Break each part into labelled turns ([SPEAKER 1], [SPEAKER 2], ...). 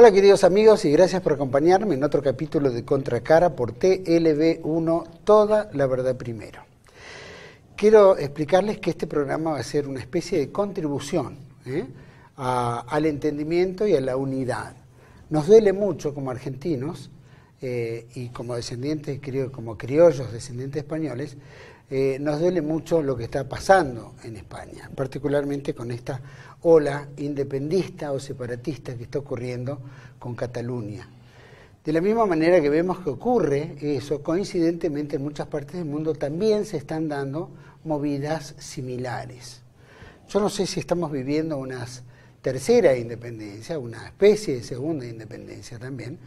[SPEAKER 1] Hola queridos amigos y gracias por acompañarme en otro capítulo de Contracara por TLV1, Toda la Verdad Primero. Quiero explicarles que este programa va a ser una especie de contribución al entendimiento y a la unidad. Nos duele mucho como argentinos y como descendientes, como criollos descendientes españoles, nos duele mucho lo que está pasando en España, particularmente con esta ola independista o separatista que está ocurriendo con Cataluña. De la misma manera que vemos que ocurre eso, coincidentemente en muchas partes del mundo también se están dando movidas similares. Yo no sé si estamos viviendo una tercera independencia, una especie de segunda independencia también,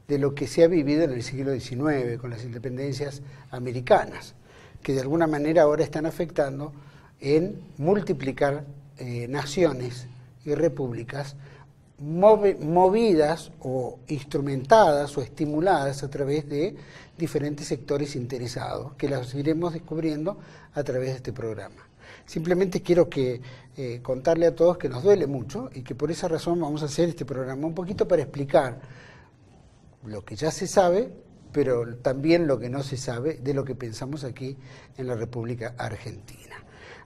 [SPEAKER 1] de lo que se ha vivido en el siglo XIX con las independencias americanas, que de alguna manera ahora están afectando en multiplicar naciones y repúblicas movidas o instrumentadas o estimuladas a través de diferentes sectores interesados, que las iremos descubriendo a través de este programa. Simplemente quiero contarle a todos que nos duele mucho y que por esa razón vamos a hacer este programa un poquito para explicar lo que ya se sabe, pero también lo que no se sabe de lo que pensamos aquí en la República Argentina.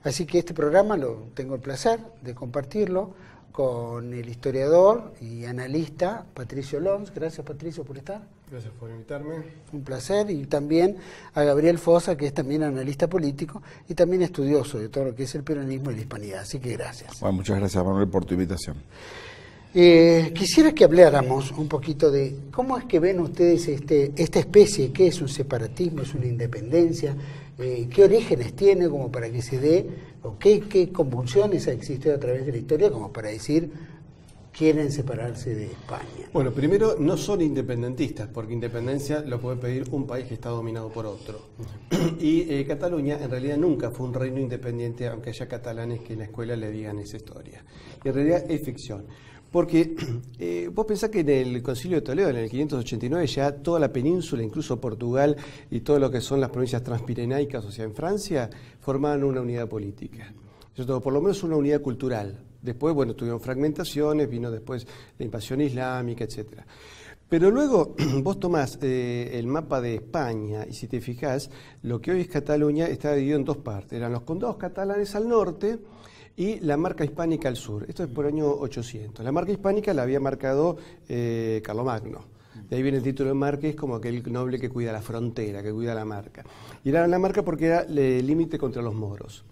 [SPEAKER 1] Así que este programa tengo el placer de compartirlo con el historiador y analista Patricio Lons. Gracias, Patricio, por estar.
[SPEAKER 2] Gracias por invitarme.
[SPEAKER 1] Un placer. Y también a Gabriel Fosa, que es también analista político y también estudioso de todo lo que es el peronismo y la hispanidad. Así que gracias.
[SPEAKER 3] Bueno, muchas gracias, Manuel, por tu invitación.
[SPEAKER 1] Quisiera que habláramos un poquito de cómo es que ven ustedes esta especie, qué es un separatismo, es una independencia, qué orígenes tiene como para que se dé, o qué convulsiones ha existido a través de la historia como para decir quieren separarse de España.
[SPEAKER 2] Bueno, primero no son independentistas, porque independencia lo puede pedir un país que está dominado por otro. Y Cataluña en realidad nunca fue un reino independiente, aunque haya catalanes que en la escuela le digan esa historia. Y en realidad es ficción. Porque vos pensás que en el Concilio de Toledo, en el 589, ya toda la península, incluso Portugal y todo lo que son las provincias transpirenaicas, o sea, en Francia, formaban una unidad política. Por lo menos una unidad cultural. Después, bueno, tuvieron fragmentaciones, vino después la invasión islámica, etcétera. Pero luego vos tomás el mapa de España y si te fijás, lo que hoy es Cataluña está dividido en dos partes. Eran los condados catalanes al norte y la marca hispánica al sur. Esto es por año 800. La marca hispánica la había marcado Carlomagno. De ahí viene el título de marqués como aquel noble que cuida la frontera, que cuida la marca. Y era la marca porque era el límite contra los moros.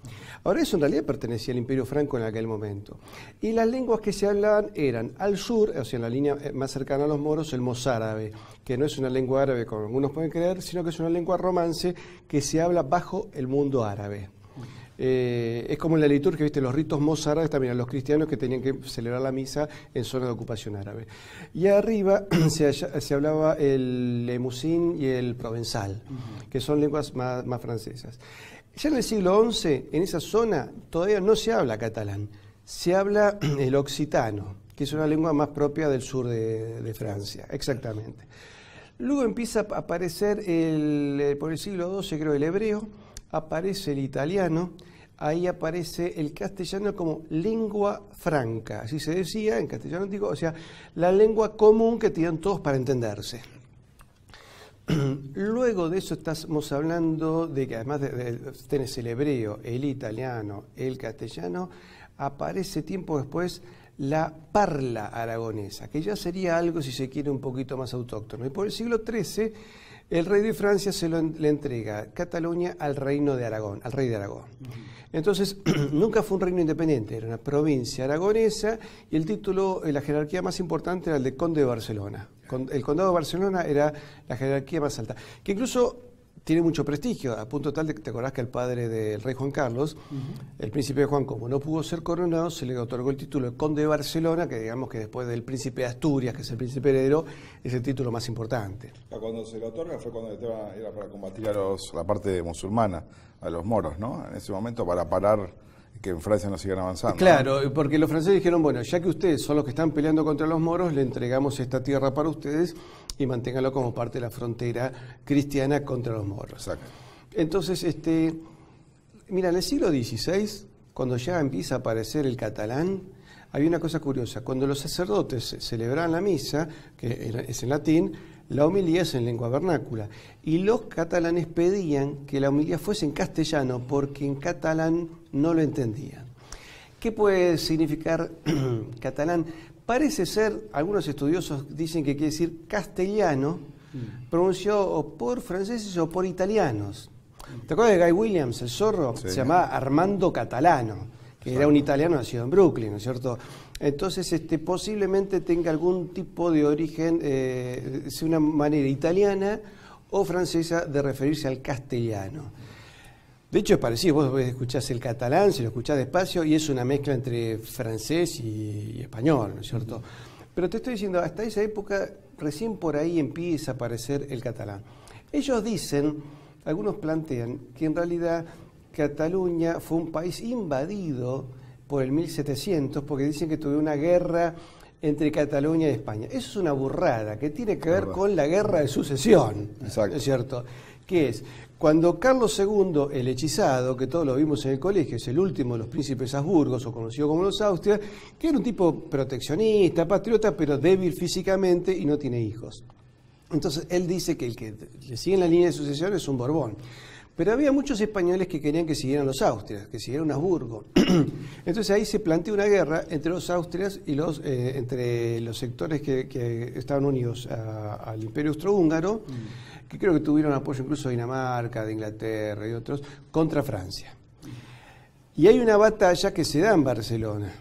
[SPEAKER 2] Ahora eso en realidad pertenecía al Imperio Franco en aquel momento. Y las lenguas que se hablaban eran al sur, o sea en la línea más cercana a los moros, el mozárabe, que no es una lengua árabe como algunos pueden creer, sino que es una lengua romance que se habla bajo el mundo árabe. Es como en la liturgia, ¿viste? Los ritos mozárabes también a los cristianos que tenían que celebrar la misa en zona de ocupación árabe. Y arriba se hablaba el lemusín y el provenzal, que son lenguas más francesas. Ya en el siglo XI, en esa zona, todavía no se habla catalán, se habla el occitano, que es una lengua más propia del sur de Francia, exactamente. Luego empieza a aparecer, por el siglo XII creo, el hebreo, aparece el italiano, ahí aparece el castellano como lengua franca, así se decía en castellano antiguo, o sea, la lengua común que tenían todos para entenderse. Luego de eso estamos hablando de que además tenés el hebreo, el italiano, el castellano, aparece tiempo después la parla aragonesa, que ya sería algo, si se quiere, un poquito más autóctono. Y por el siglo XIII, el rey de Francia le entrega Cataluña al reino de Aragón, al rey de Aragón. Entonces, nunca fue un reino independiente, era una provincia aragonesa y el título, la jerarquía más importante era el de conde de Barcelona. El condado de Barcelona era la jerarquía más alta, que incluso tiene mucho prestigio, a punto tal de que te acordás que el padre del rey Juan Carlos, el príncipe Juan, como no pudo ser coronado, se le otorgó el título de conde de Barcelona, que digamos que después del príncipe de Asturias, que es el príncipe heredero, es el título más importante.
[SPEAKER 3] Cuando se le otorga fue cuando era para combatir a la parte musulmana, a los moros, ¿no? En ese momento para parar que en Francia no sigan avanzando.
[SPEAKER 2] Claro,
[SPEAKER 3] ¿no?
[SPEAKER 2] Porque los franceses dijeron, bueno, ya que ustedes son los que están peleando contra los moros, le entregamos esta tierra para ustedes y manténganlo como parte de la frontera cristiana contra los moros.
[SPEAKER 3] Exacto.
[SPEAKER 2] Entonces, mira, en el siglo XVI, cuando ya empieza a aparecer el catalán, había una cosa curiosa. Cuando los sacerdotes celebraban la misa, que es en latín, la homilía es en lengua vernácula. Y los catalanes pedían que la homilía fuese en castellano porque en catalán no lo entendían. ¿Qué puede significar catalán? Parece ser, algunos estudiosos dicen que quiere decir castellano, pronunciado o por franceses o por italianos. ¿Te acuerdas de Guy Williams, el zorro? Sí. Se llamaba Armando Catalano, que era un italiano nacido en Brooklyn, ¿no es cierto? Entonces, posiblemente tenga algún tipo de origen, sea una manera italiana o francesa de referirse al castellano. De hecho, es parecido, vos escuchás el catalán, si lo escuchás despacio, y es una mezcla entre francés y español, ¿no es cierto? Pero te estoy diciendo, hasta esa época, recién por ahí empieza a aparecer el catalán. Ellos dicen, algunos plantean, que en realidad Cataluña fue un país invadido por el 1700, porque dicen que tuvo una guerra entre Cataluña y España. Eso es una burrada, que tiene que ver con la guerra de sucesión, ¿no es cierto? Que es, cuando Carlos II, el hechizado, que todos lo vimos en el colegio, es el último de los príncipes Habsburgos, o conocido como los Austrias, que era un tipo proteccionista, patriota, pero débil físicamente y no tiene hijos. Entonces, él dice que el que le sigue en la línea de sucesión es un Borbón. Pero había muchos españoles que querían que siguieran los Austrias, que siguieran Habsburgo. Entonces ahí se plantea una guerra entre los Austrias y entre los sectores que estaban unidos al Imperio Austrohúngaro, que creo que tuvieron apoyo incluso de Dinamarca, de Inglaterra y otros, contra Francia. Y hay una batalla que se da en Barcelona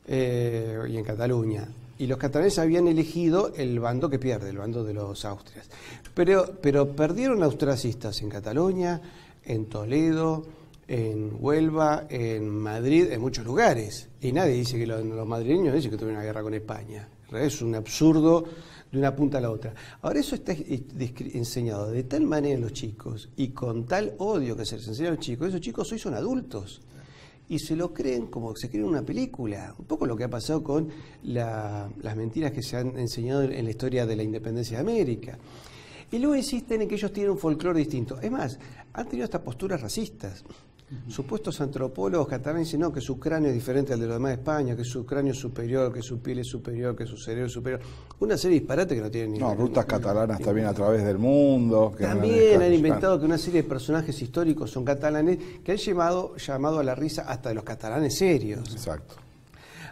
[SPEAKER 2] y en Cataluña. Y los catalanes habían elegido el bando que pierde, el bando de los Austrias. Pero perdieron austracistas en Cataluña, en Toledo, en Huelva, en Madrid, en muchos lugares. Y nadie dice que los madrileños dicen que tuvieron una guerra con España. Es un absurdo de una punta a la otra. Ahora, eso está enseñado de tal manera a los chicos y con tal odio que se les enseña a los chicos. Esos chicos hoy son adultos. Y se lo creen como se creen una película. Un poco lo que ha pasado con las mentiras que se han enseñado en la historia de la independencia de América. Y luego insisten en que ellos tienen un folclore distinto. Es más, han tenido hasta posturas racistas. Supuestos antropólogos catalanes dicen no, que su cráneo es diferente al de los demás de España, que su cráneo es superior, que su piel es superior, que su cerebro es superior. Una serie de disparates que no tienen ningún.
[SPEAKER 3] No, rutas catalanas también a través del mundo. Que
[SPEAKER 2] también han inventado que una serie de personajes históricos son catalanes que han llamado a la risa hasta de los catalanes serios.
[SPEAKER 3] Exacto.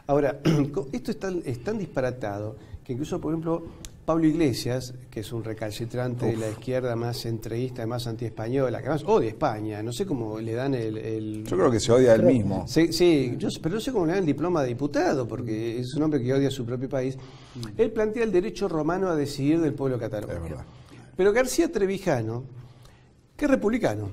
[SPEAKER 2] Ahora, esto es tan disparatado que incluso, por ejemplo, Pablo Iglesias, que es un recalcitrante de la izquierda más centrista, más antiespañola, que además odia España, no sé cómo le dan
[SPEAKER 3] Yo creo que se odia a él mismo.
[SPEAKER 2] Sí, pero no sé cómo le dan el diploma de diputado, porque es un hombre que odia a su propio país. Él plantea el derecho romano a decidir del pueblo catalán. Pero García Trevijano, que es republicano,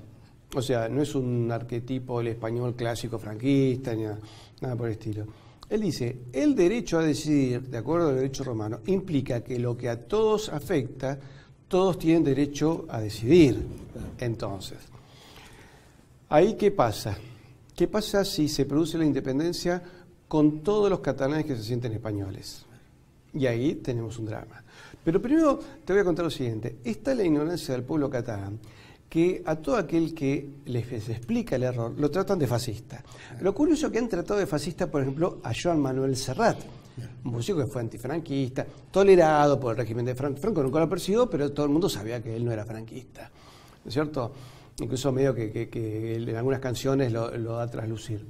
[SPEAKER 2] o sea, no es un arquetipo del español clásico franquista, ni nada por el estilo. Él dice, el derecho a decidir, de acuerdo al derecho romano, implica que lo que a todos afecta, todos tienen derecho a decidir. Entonces, ¿ahí qué pasa? ¿Qué pasa si se produce la independencia con todos los catalanes que se sienten españoles? Y ahí tenemos un drama. Pero primero te voy a contar lo siguiente. Está la ignorancia del pueblo catalán, que a todo aquel que les explica el error lo tratan de fascista. Lo curioso es que han tratado de fascista, por ejemplo, a Joan Manuel Serrat, un músico que fue antifranquista, tolerado por el régimen de Franco. Franco nunca lo persiguió, pero todo el mundo sabía que él no era franquista, ¿no es cierto? Incluso medio que en algunas canciones lo da a traslucir.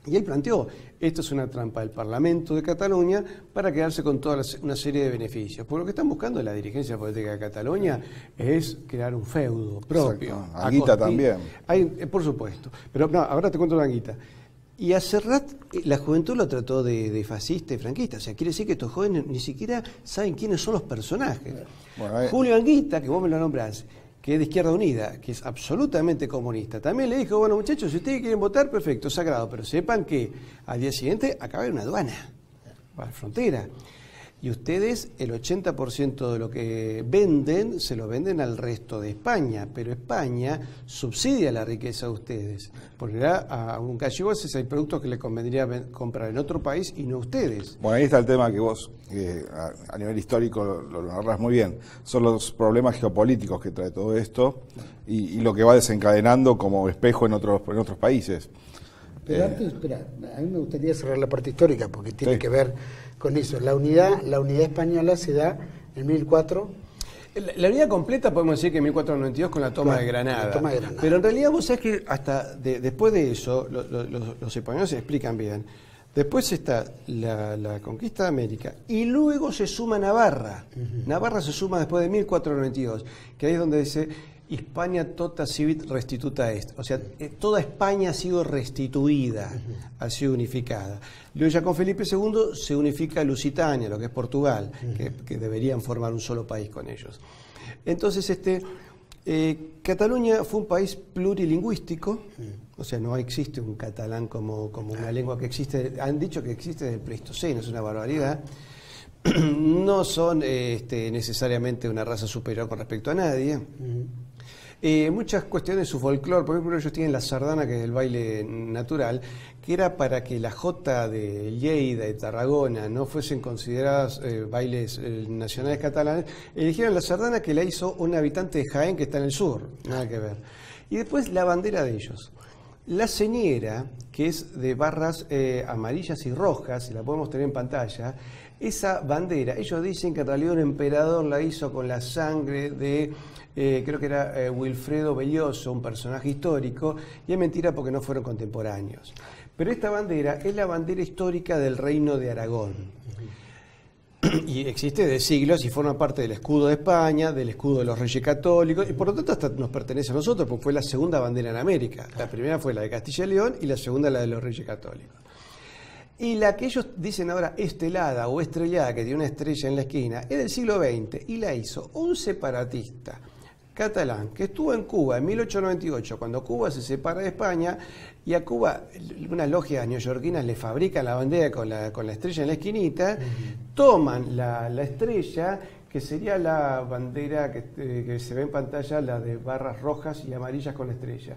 [SPEAKER 2] Y él planteó, esto es una trampa del Parlamento de Cataluña para quedarse con toda una serie de beneficios. Porque lo que están buscando la dirigencia política de Cataluña es crear un feudo propio.
[SPEAKER 3] Anguita también.
[SPEAKER 2] Por supuesto. Pero no, ahora te cuento la Anguita. Y a Serrat, la juventud lo trató de fascista y franquista. O sea, quiere decir que estos jóvenes ni siquiera saben quiénes son los personajes. Bueno, Julio Anguita, que vos me lo nombrás, que es de Izquierda Unida, que es absolutamente comunista, también le dijo, bueno muchachos, si ustedes quieren votar, perfecto, sagrado, pero sepan que al día siguiente acaba de haber una aduana, a la frontera. Y ustedes, el 80% de lo que venden, se lo venden al resto de España, pero España subsidia la riqueza de ustedes, porque a un gallego hay productos que le convendría comprar en otro país y no ustedes.
[SPEAKER 3] Bueno, ahí está el tema que vos, a nivel histórico, lo narrás muy bien. Son los problemas geopolíticos que trae todo esto y lo que va desencadenando como espejo en otros países.
[SPEAKER 1] Pero antes, espera, a mí me gustaría cerrar la parte histórica porque tiene que ver con eso. La unidad española se da en 1004.
[SPEAKER 2] La unidad completa podemos decir que en 1492 con la toma de Granada. Pero en realidad vos sabés que hasta después de eso, los españoles se explican bien. Después está la conquista de América y luego se suma Navarra. Navarra se suma después de 1492, que ahí es donde dice Hispania tota civit restituta est. O sea, toda España ha sido restituida, ha sido unificada. Luego ya con Felipe II se unifica Lusitania, lo que es Portugal, que deberían formar un solo país con ellos. Entonces, Cataluña fue un país plurilingüístico, o sea, no existe un catalán como una lengua que existe, han dicho que existe desde el Pleistoceno, es una barbaridad. No son necesariamente una raza superior con respecto a nadie. Muchas cuestiones de su folclore, por ejemplo, ellos tienen la sardana, que es el baile natural, que era para que la jota de Lleida, de Tarragona, no fuesen consideradas bailes nacionales catalanes, eligieron la sardana que la hizo un habitante de Jaén que está en el sur, nada que ver. Y después la bandera de ellos. La señera, que es de barras amarillas y rojas, y la podemos tener en pantalla, esa bandera, ellos dicen que en realidad un emperador la hizo con la sangre de, creo que era Wilfredo Belloso, un personaje histórico, y es mentira porque no fueron contemporáneos. Pero esta bandera es la bandera histórica del Reino de Aragón. Y existe de siglos y forma parte del escudo de España, del escudo de los Reyes Católicos, y por lo tanto hasta nos pertenece a nosotros, porque fue la segunda bandera en América. La primera fue la de Castilla y León y la segunda la de los Reyes Católicos. Y la que ellos dicen ahora estelada o estrellada, que tiene una estrella en la esquina, es del siglo XX y la hizo un separatista catalán que estuvo en Cuba en 1898, cuando Cuba se separa de España, y a Cuba unas logias neoyorquinas le fabrican la bandera con la estrella en la esquinita, toman la estrella, que sería la bandera que se ve en pantalla, la de barras rojas y amarillas con la estrella.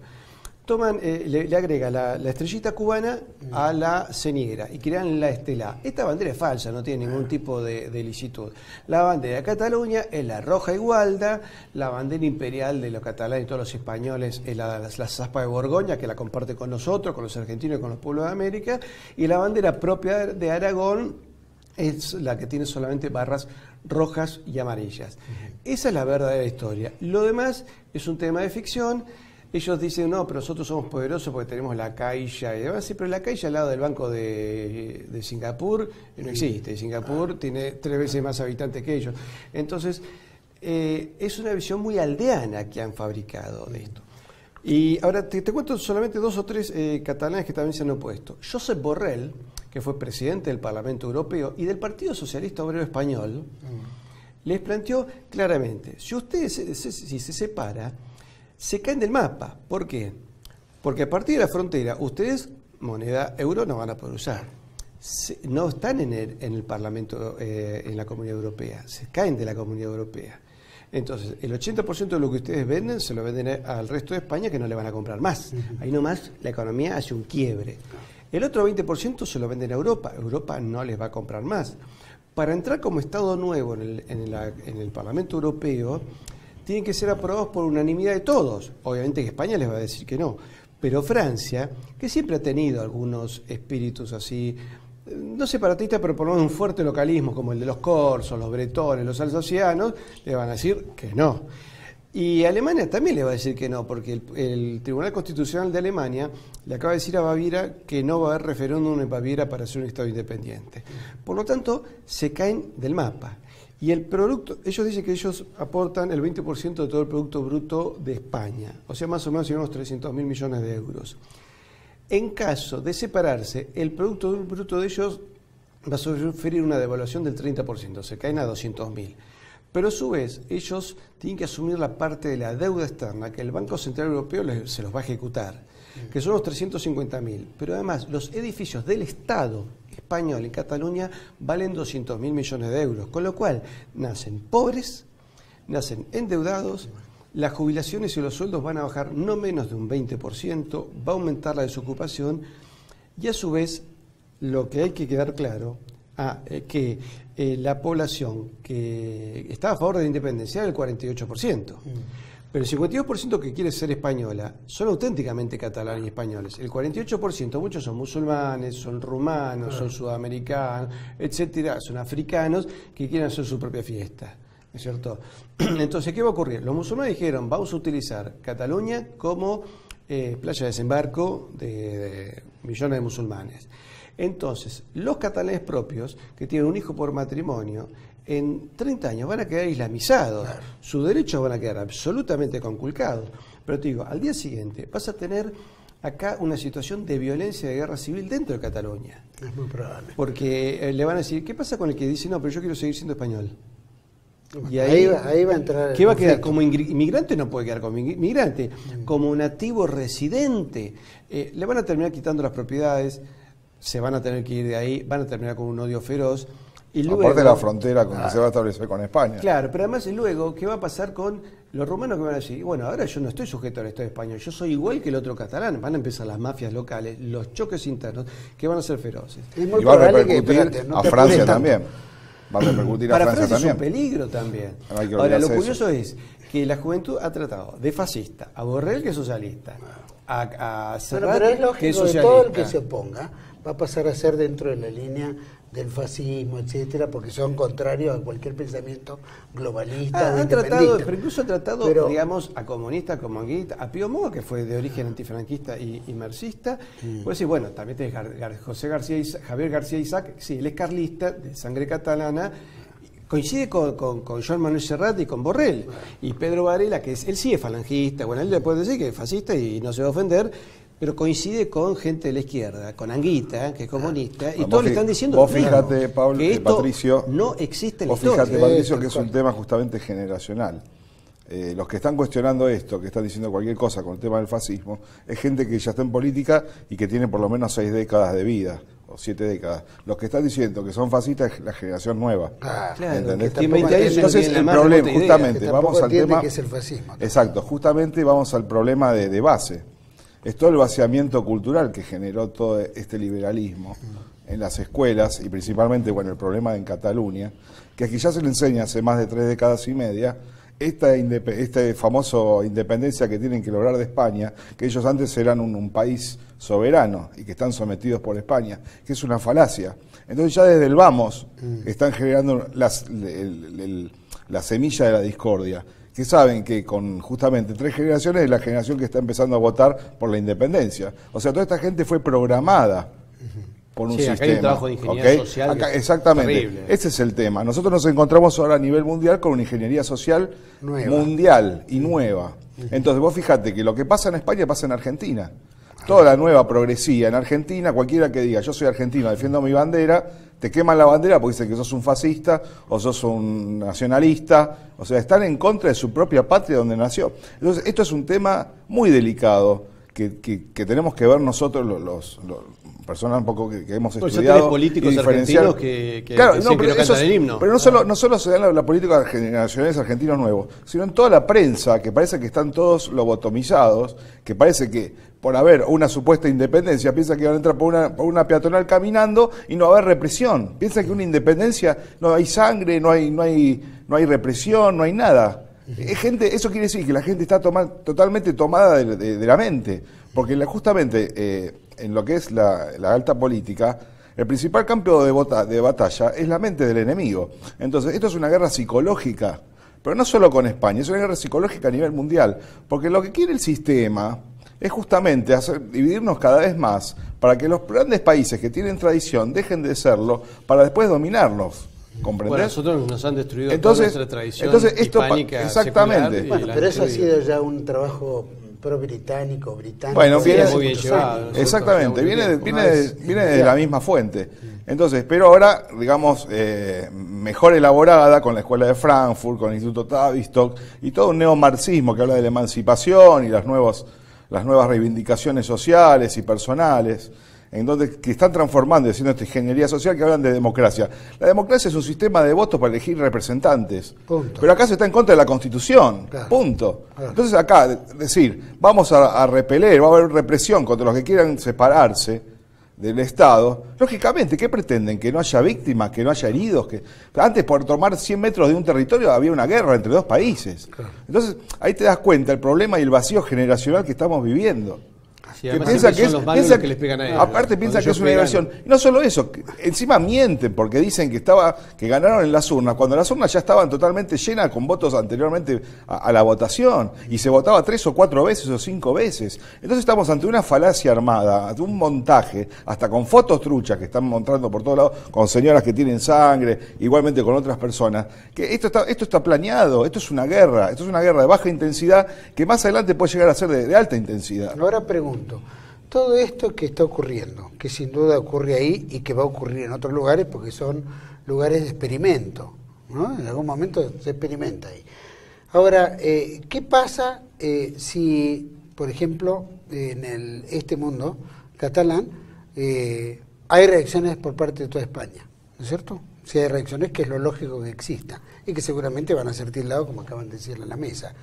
[SPEAKER 2] Toman, le agrega la estrellita cubana a la señera y crean la estela. Esta bandera es falsa, no tiene ningún tipo de licitud. La bandera de Cataluña es la roja igualda, la bandera imperial de los catalanes y todos los españoles es la zaspa de Borgoña, que la comparte con nosotros, con los argentinos y con los pueblos de América, y la bandera propia de Aragón es la que tiene solamente barras rojas y amarillas. Esa es la verdadera historia. Lo demás es un tema de ficción. Ellos dicen, no, pero nosotros somos poderosos porque tenemos la Caixa y demás. Sí, pero la Caixa al lado del Banco de Singapur no existe. Singapur tiene 3 veces más habitantes que ellos. Entonces, es una visión muy aldeana que han fabricado de esto. Y ahora te cuento solamente 2 o 3 catalanes que también se han opuesto. Josep Borrell, que fue presidente del Parlamento Europeo y del Partido Socialista Obrero Español, les planteó claramente, si ustedes si se separa, se caen del mapa. ¿Por qué? Porque a partir de la frontera, ustedes moneda euro no van a poder usar. No están en el Parlamento, en la Comunidad Europea, se caen de la Comunidad Europea. Entonces, el 80% de lo que ustedes venden, se lo venden al resto de España, que no le van a comprar más. Ahí nomás la economía hace un quiebre. El otro 20% se lo venden a Europa. Europa no les va a comprar más. Para entrar como Estado nuevo en el Parlamento Europeo, tienen que ser aprobados por unanimidad de todos. Obviamente que España les va a decir que no. Pero Francia, que siempre ha tenido algunos espíritus así, no separatistas, pero por lo menos un fuerte localismo, como el de los corsos, los bretones, los alsacianos, le van a decir que no. Y Alemania también le va a decir que no, porque el Tribunal Constitucional de Alemania le acaba de decir a Baviera que no va a haber referéndum en Baviera para ser un Estado independiente. Por lo tanto, se caen del mapa. Y el producto, ellos dicen que ellos aportan el 20% de todo el Producto Bruto de España, o sea, más o menos unos 300.000 millones de euros. En caso de separarse, el Producto Bruto de ellos va a sufrir una devaluación del 30%, se caen a 200.000. Pero a su vez, ellos tienen que asumir la parte de la deuda externa que el Banco Central Europeo se los va a ejecutar, que son los 350.000. Pero además, los edificios del Estado español en Cataluña valen 200.000 millones de euros, con lo cual nacen pobres, nacen endeudados, las jubilaciones y los sueldos van a bajar no menos de un 20%, va a aumentar la desocupación y a su vez lo que hay que quedar claro que la población que está a favor de la independencia era el 48%. Pero el 52% que quiere ser española son auténticamente catalanes y españoles. El 48%, muchos son musulmanes, son rumanos, son sudamericanos, etcétera, son africanos que quieren hacer su propia fiesta. ¿No es cierto? Entonces, ¿qué va a ocurrir? Los musulmanes dijeron, vamos a utilizar Cataluña como playa de desembarco de millones de musulmanes. Entonces, los catalanes propios, que tienen un hijo por matrimonio, en 30 años van a quedar islamizados, claro. Sus derechos van a quedar absolutamente conculcados. Pero te digo, al día siguiente vas a tener acá una situación de violencia, de guerra civil dentro de Cataluña.
[SPEAKER 1] Es muy probable.
[SPEAKER 2] Porque le van a decir, ¿qué pasa con el que dice, no, pero yo quiero seguir siendo español?
[SPEAKER 1] Y ahí va a entrar.
[SPEAKER 2] ¿Qué va a quedar? Como inmigrante no puede quedar como inmigrante, como nativo residente. Le van a terminar quitando las propiedades, se van a tener que ir de ahí, van a terminar con un odio feroz. Y luego,
[SPEAKER 3] aparte de la frontera con que se va a establecer con España.
[SPEAKER 2] Claro, pero además luego, ¿qué va a pasar con los rumanos que van a decir? Bueno, ahora yo no estoy sujeto al Estado español, yo soy igual que el otro catalán. Van a empezar las mafias locales, los choques internos, que van a ser feroces.
[SPEAKER 3] Y va a repercutir a Francia también. Va a repercutir a
[SPEAKER 2] Para
[SPEAKER 3] Francia también.
[SPEAKER 2] Es un peligro también. Ahora, lo curioso es que la juventud ha tratado de fascista a Borrell, que es socialista, a Serrat,
[SPEAKER 1] pero es lógico
[SPEAKER 2] que es socialista.
[SPEAKER 1] Todo el que se oponga va a pasar a ser dentro de la línea del fascismo, etcétera, porque son contrarios a cualquier pensamiento globalista o independentista.
[SPEAKER 2] Pero incluso han tratado, digamos, a comunistas como Anguita, a Pío Moga, que fue de origen antifranquista y marxista. Pues sí, bueno, también tenés Javier García Isaac, sí, él es carlista, de sangre catalana, coincide con Joan Manuel Serrat y con Borrell. Y Pedro Varela, que él sí es falangista, bueno, él le puede decir que es fascista y no se va a ofender, pero coincide con gente de la izquierda, con Anguita, que es comunista, y todos le están diciendo
[SPEAKER 3] vos fíjate, Pablo,
[SPEAKER 2] que esto
[SPEAKER 3] Patricio,
[SPEAKER 2] no existe en la
[SPEAKER 3] historia.
[SPEAKER 2] historia.
[SPEAKER 3] Fíjate, Patricio, que es un tema justamente generacional. Los que están cuestionando esto, que están diciendo cualquier cosa con el tema del fascismo, es gente que ya está en política y que tiene por lo menos 6 décadas de vida, o 7 décadas. Los que están diciendo que son fascistas es la generación nueva.
[SPEAKER 2] Claro,
[SPEAKER 3] ¿entendés?
[SPEAKER 2] Entonces,
[SPEAKER 3] el problema, justamente, vamos al tema...
[SPEAKER 1] que es el fascismo.
[SPEAKER 3] Exacto, justamente vamos al problema de base. Es todo el vaciamiento cultural que generó todo este liberalismo en las escuelas y principalmente, bueno, el problema en Cataluña, que aquí ya se le enseña hace más de 3 décadas y media esta famoso independencia que tienen que lograr de España, que ellos antes eran un país soberano y que están sometidos por España, que es una falacia. Entonces ya desde el vamos están generando la semilla de la discordia, que saben que con justamente 3 generaciones es la generación que está empezando a votar por la independencia. O sea, toda esta gente fue programada por un sistema.
[SPEAKER 2] Acá hay un trabajo de ingeniería social.
[SPEAKER 3] Acá, exactamente. Terrible. Ese es el tema. Nosotros nos encontramos ahora a nivel mundial con una ingeniería social mundial y nueva. Entonces vos fíjate que lo que pasa en España pasa en Argentina. Toda la nueva progresía en Argentina, cualquiera que diga yo soy argentino, defiendo mi bandera, te queman la bandera porque dicen que sos un fascista o sos un nacionalista, o sea, están en contra de su propia patria donde nació. Entonces, esto es un tema muy delicado que tenemos que ver nosotros, los personas un poco que hemos estudiado.
[SPEAKER 2] Políticos argentinos que
[SPEAKER 3] claro,
[SPEAKER 2] no cantan el himno.
[SPEAKER 3] Pero no solo se da la política generacionales argentinos nuevos, sino en toda la prensa, que parece que están todos lobotomizados, que parece que por haber una supuesta independencia, piensa que van a entrar por una peatonal caminando y no va a haber represión. Piensa que una independencia no hay sangre, no hay represión, no hay nada. Eso quiere decir que la gente está totalmente tomada de la mente, porque justamente en lo que es la alta política, el principal campo de batalla es la mente del enemigo. Entonces, esto es una guerra psicológica, pero no solo con España, es una guerra psicológica a nivel mundial, porque lo que quiere el sistema es justamente dividirnos cada vez más para que los grandes países que tienen tradición dejen de serlo para después dominarnos. ¿Comprendés?
[SPEAKER 2] Bueno, nosotros nos han destruido toda nuestra tradición hispánica.
[SPEAKER 3] Exactamente.
[SPEAKER 1] Bueno, pero eso ha sido ya un trabajo pro-británico.
[SPEAKER 3] Bueno, viene
[SPEAKER 2] muy bien llevado.
[SPEAKER 3] Exactamente, viene de la misma fuente. Entonces, pero ahora, digamos, mejor elaborada con la Escuela de Frankfurt, con el Instituto Tavistock y todo un neomarxismo que habla de la emancipación y las nuevas reivindicaciones sociales y personales, en donde que están transformando y haciendo esta ingeniería social que hablan de democracia. La democracia es un sistema de votos para elegir representantes. Punto. Pero acá se está en contra de la Constitución. Claro. Punto. Claro. Entonces acá, decir, vamos a repeler, va a haber represión contra los que quieran separarse, del Estado, lógicamente, ¿qué pretenden? ¿Que no haya víctimas, que no haya heridos? Que antes, por tomar 100 metros de un territorio, había una guerra entre dos países. Claro. Entonces, ahí te das cuenta el problema y el vacío generacional que estamos viviendo.
[SPEAKER 2] Sí, que piensa que son los que les pegan a ellos.
[SPEAKER 3] Aparte piensa que es una diversión. Y no solo eso, encima mienten porque dicen que ganaron en las urnas, cuando las urnas ya estaban totalmente llenas con votos anteriormente a la votación, y se votaba 3 o 4 veces o 5 veces. Entonces estamos ante una falacia armada, ante un montaje, hasta con fotos truchas que están mostrando por todos lados, con señoras que tienen sangre, igualmente con otras personas, que esto está planeado, esto es una guerra de baja intensidad que más adelante puede llegar a ser de alta intensidad.
[SPEAKER 1] Ahora pregunto, todo esto que está ocurriendo, que sin duda ocurre ahí y que va a ocurrir en otros lugares porque son lugares de experimento, ¿no? En algún momento se experimenta ahí. Ahora, ¿qué pasa si, por ejemplo, en este mundo catalán hay reacciones por parte de toda España, ¿no es cierto? Si hay reacciones, que es lo lógico que exista y que seguramente van a ser tildados, como acaban de decirle en la mesa.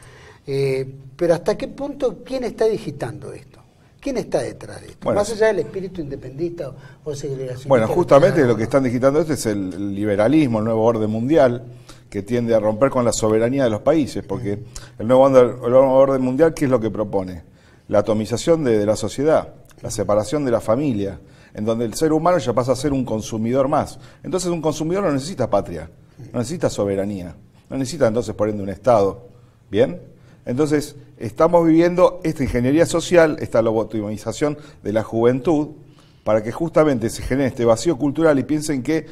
[SPEAKER 1] Pero ¿hasta qué punto quién está digitando esto? ¿Quién está detrás de esto?
[SPEAKER 3] Bueno,
[SPEAKER 1] más allá del espíritu independentista o segregación.
[SPEAKER 3] Bueno, justamente lo que están digitando esto es el liberalismo, el nuevo orden mundial, que tiende a romper con la soberanía de los países, porque el nuevo orden mundial, ¿qué es lo que propone? La atomización de la sociedad, la separación de la familia, en donde el ser humano ya pasa a ser un consumidor más. Entonces un consumidor no necesita patria, no necesita soberanía, no necesita entonces por ende un Estado. ¿Bien? Entonces, estamos viviendo esta ingeniería social, esta lobotomización de la juventud, para que justamente se genere este vacío cultural y piensen que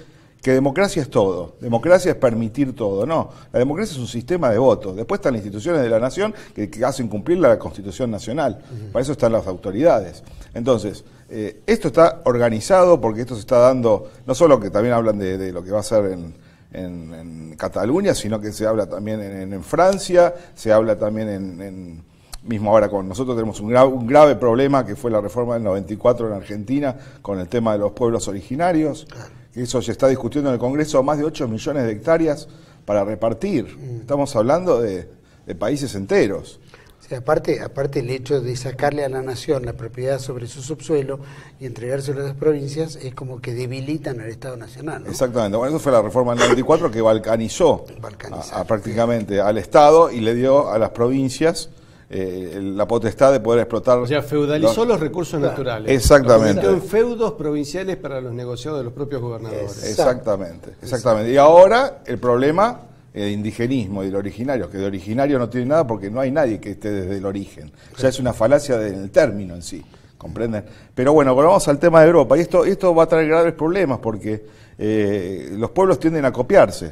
[SPEAKER 3] democracia es todo, democracia es permitir todo. No, la democracia es un sistema de votos. Después están las instituciones de la nación que hacen cumplir la Constitución Nacional. Para eso están las autoridades. Entonces, esto está organizado porque esto se está dando, no solo que también hablan de lo que va a ser en Cataluña, sino que se habla también en Francia, se habla también mismo ahora con nosotros tenemos un grave problema que fue la reforma del 94 en Argentina con el tema de los pueblos originarios, que eso se está discutiendo en el Congreso, más de 8 millones de hectáreas para repartir. Estamos hablando de países enteros.
[SPEAKER 1] O sea, aparte el hecho de sacarle a la nación la propiedad sobre su subsuelo y entregárselo a las provincias es como que debilitan al Estado Nacional, ¿no?
[SPEAKER 3] Exactamente. Bueno, eso fue la reforma del 94 que balcanizó prácticamente al Estado y le dio a las provincias la potestad de poder explotar.
[SPEAKER 2] O sea, feudalizó los recursos naturales.
[SPEAKER 3] Exactamente.
[SPEAKER 2] En feudos provinciales para los negociados de los propios gobernadores.
[SPEAKER 3] Exactamente. Y ahora el problema de indigenismo y del originario, que de originario no tiene nada porque no hay nadie que esté desde el origen. O sea, es una falacia del término en sí, ¿comprenden? Pero bueno, volvamos al tema de Europa, y esto va a traer graves problemas porque los pueblos tienden a copiarse.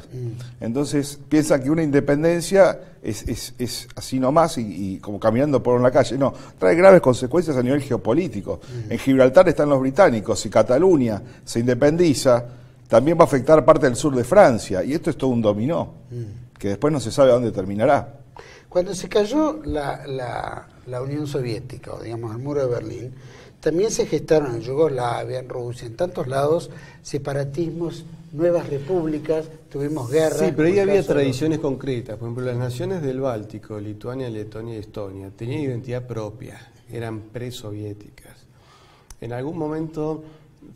[SPEAKER 3] Entonces piensan que una independencia es así nomás y como caminando por una calle. No, trae graves consecuencias a nivel geopolítico. En Gibraltar están los británicos, si Cataluña se independiza, también va a afectar parte del sur de Francia, y esto es todo un dominó, que después no se sabe a dónde terminará.
[SPEAKER 1] Cuando se cayó la Unión Soviética, o digamos el muro de Berlín, también se gestaron en Yugoslavia, en Rusia, en tantos lados, separatismos, nuevas repúblicas, tuvimos guerras.
[SPEAKER 2] Sí, pero ahí había tradiciones concretas. Por ejemplo, las naciones del Báltico, Lituania, Letonia y Estonia, tenían identidad propia, eran presoviéticas. En algún momento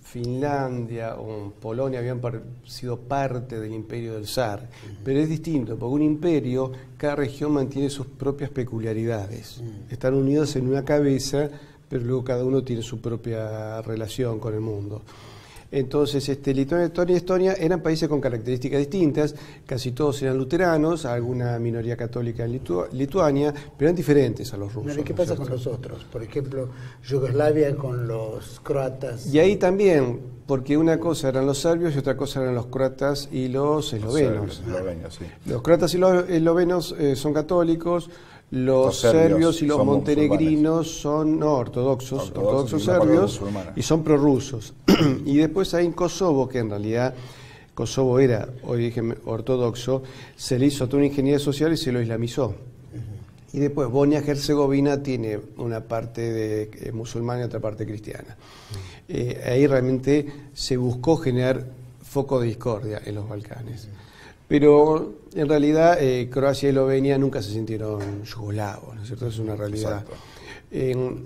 [SPEAKER 2] Finlandia o Polonia habían sido parte del imperio del zar, pero es distinto, porque un imperio, cada región mantiene sus propias peculiaridades. Están unidos en una cabeza, pero luego cada uno tiene su propia relación con el mundo. Entonces, Lituania, Letonia y Estonia eran países con características distintas, casi todos eran luteranos, alguna minoría católica en Lituania, pero eran diferentes a los rusos.
[SPEAKER 1] ¿Y qué pasa con los otros? Por ejemplo, Yugoslavia con los croatas.
[SPEAKER 2] Y ahí también, porque una cosa eran los serbios y otra cosa eran los croatas y los eslovenos. Los croatas y los eslovenos son católicos. Los serbios y los montenegrinos son ortodoxos serbios y son prorrusos. Y después hay en Kosovo, que en realidad Kosovo era origen ortodoxo, se le hizo toda una ingeniería social y se lo islamizó. Y después Bosnia-Herzegovina tiene una parte de musulmana y otra parte cristiana. Ahí realmente se buscó generar foco de discordia en los Balcanes. Pero en realidad Croacia y Eslovenia nunca se sintieron yugoslavos, ¿no es cierto? Es una realidad.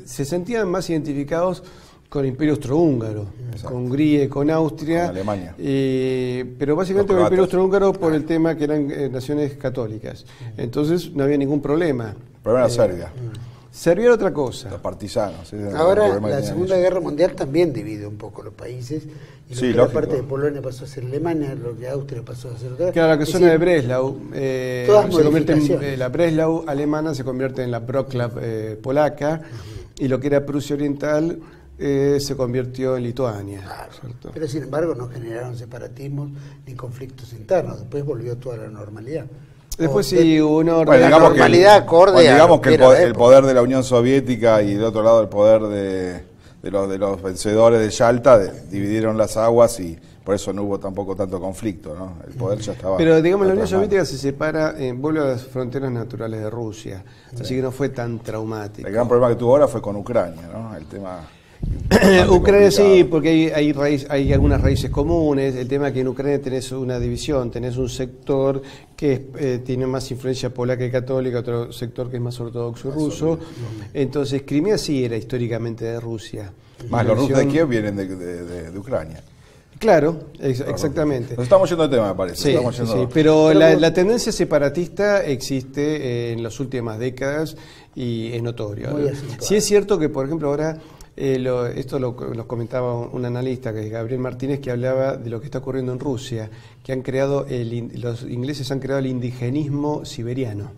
[SPEAKER 2] Se sentían más identificados Con el Imperio Austrohúngaro, con Hungría y con Austria.
[SPEAKER 3] Con Alemania.
[SPEAKER 2] Pero básicamente con el Imperio Austrohúngaro por el tema que eran naciones católicas. Entonces no había ningún problema.
[SPEAKER 3] El problema era Serbia.
[SPEAKER 2] Serbia era otra cosa.
[SPEAKER 3] Los partisanos. ¿Sí?
[SPEAKER 1] Ahora la Segunda Guerra Mundial también divide un poco los países. Y
[SPEAKER 3] Sí,
[SPEAKER 1] lo que
[SPEAKER 3] lógico.
[SPEAKER 1] parte de Polonia pasó a ser Alemania, lo que Austria pasó a ser otra.
[SPEAKER 2] Claro, la zona de Breslau,
[SPEAKER 1] todas
[SPEAKER 2] se convierte
[SPEAKER 1] modificaciones.
[SPEAKER 2] la Breslau alemana se convierte en la Wrocław polaca, y lo que era Prusia Oriental se convirtió en Lituania. ¿Cierto?
[SPEAKER 1] Pero sin embargo no generaron separatismos ni conflictos internos. Después volvió toda la normalidad.
[SPEAKER 2] Después sí hubo un orden.
[SPEAKER 3] Bueno,
[SPEAKER 1] la
[SPEAKER 3] digamos
[SPEAKER 1] normalidad acorde
[SPEAKER 3] bueno,
[SPEAKER 1] a
[SPEAKER 3] digamos
[SPEAKER 1] lo
[SPEAKER 3] que
[SPEAKER 1] que era la
[SPEAKER 3] el poder de la Unión Soviética y del otro lado el poder de los vencedores de Yalta dividieron las aguas y por eso no hubo tampoco tanto conflicto, ¿no? El poder ya estaba.
[SPEAKER 2] Pero digamos, la Unión
[SPEAKER 3] atrás.
[SPEAKER 2] Soviética se separa, vuelve a las fronteras naturales de Rusia, así que no fue tan traumático.
[SPEAKER 3] El gran problema que tuvo ahora fue con Ucrania, ¿no? El tema.
[SPEAKER 2] Ucrania sí, porque hay algunas raíces comunes. El tema es que en Ucrania tenés una división, tenés un sector que tiene más influencia polaca y católica, otro sector que es más ortodoxo y ruso. Entonces Crimea sí era históricamente de Rusia.
[SPEAKER 3] Más los rusos de Kiev vienen de Ucrania.
[SPEAKER 2] Claro, exactamente.
[SPEAKER 3] Nos estamos yendo de tema, me parece.
[SPEAKER 2] Sí,
[SPEAKER 3] Estamos
[SPEAKER 2] sí,
[SPEAKER 3] yendo...
[SPEAKER 2] sí, pero la tendencia separatista existe en las últimas décadas y es notorio.
[SPEAKER 1] Muy acentuada.
[SPEAKER 2] Sí es cierto que, por ejemplo, ahora esto lo comentaba un analista, que es Gabriel Martínez, que hablaba de lo que está ocurriendo en Rusia, que han creado los ingleses han creado el indigenismo siberiano.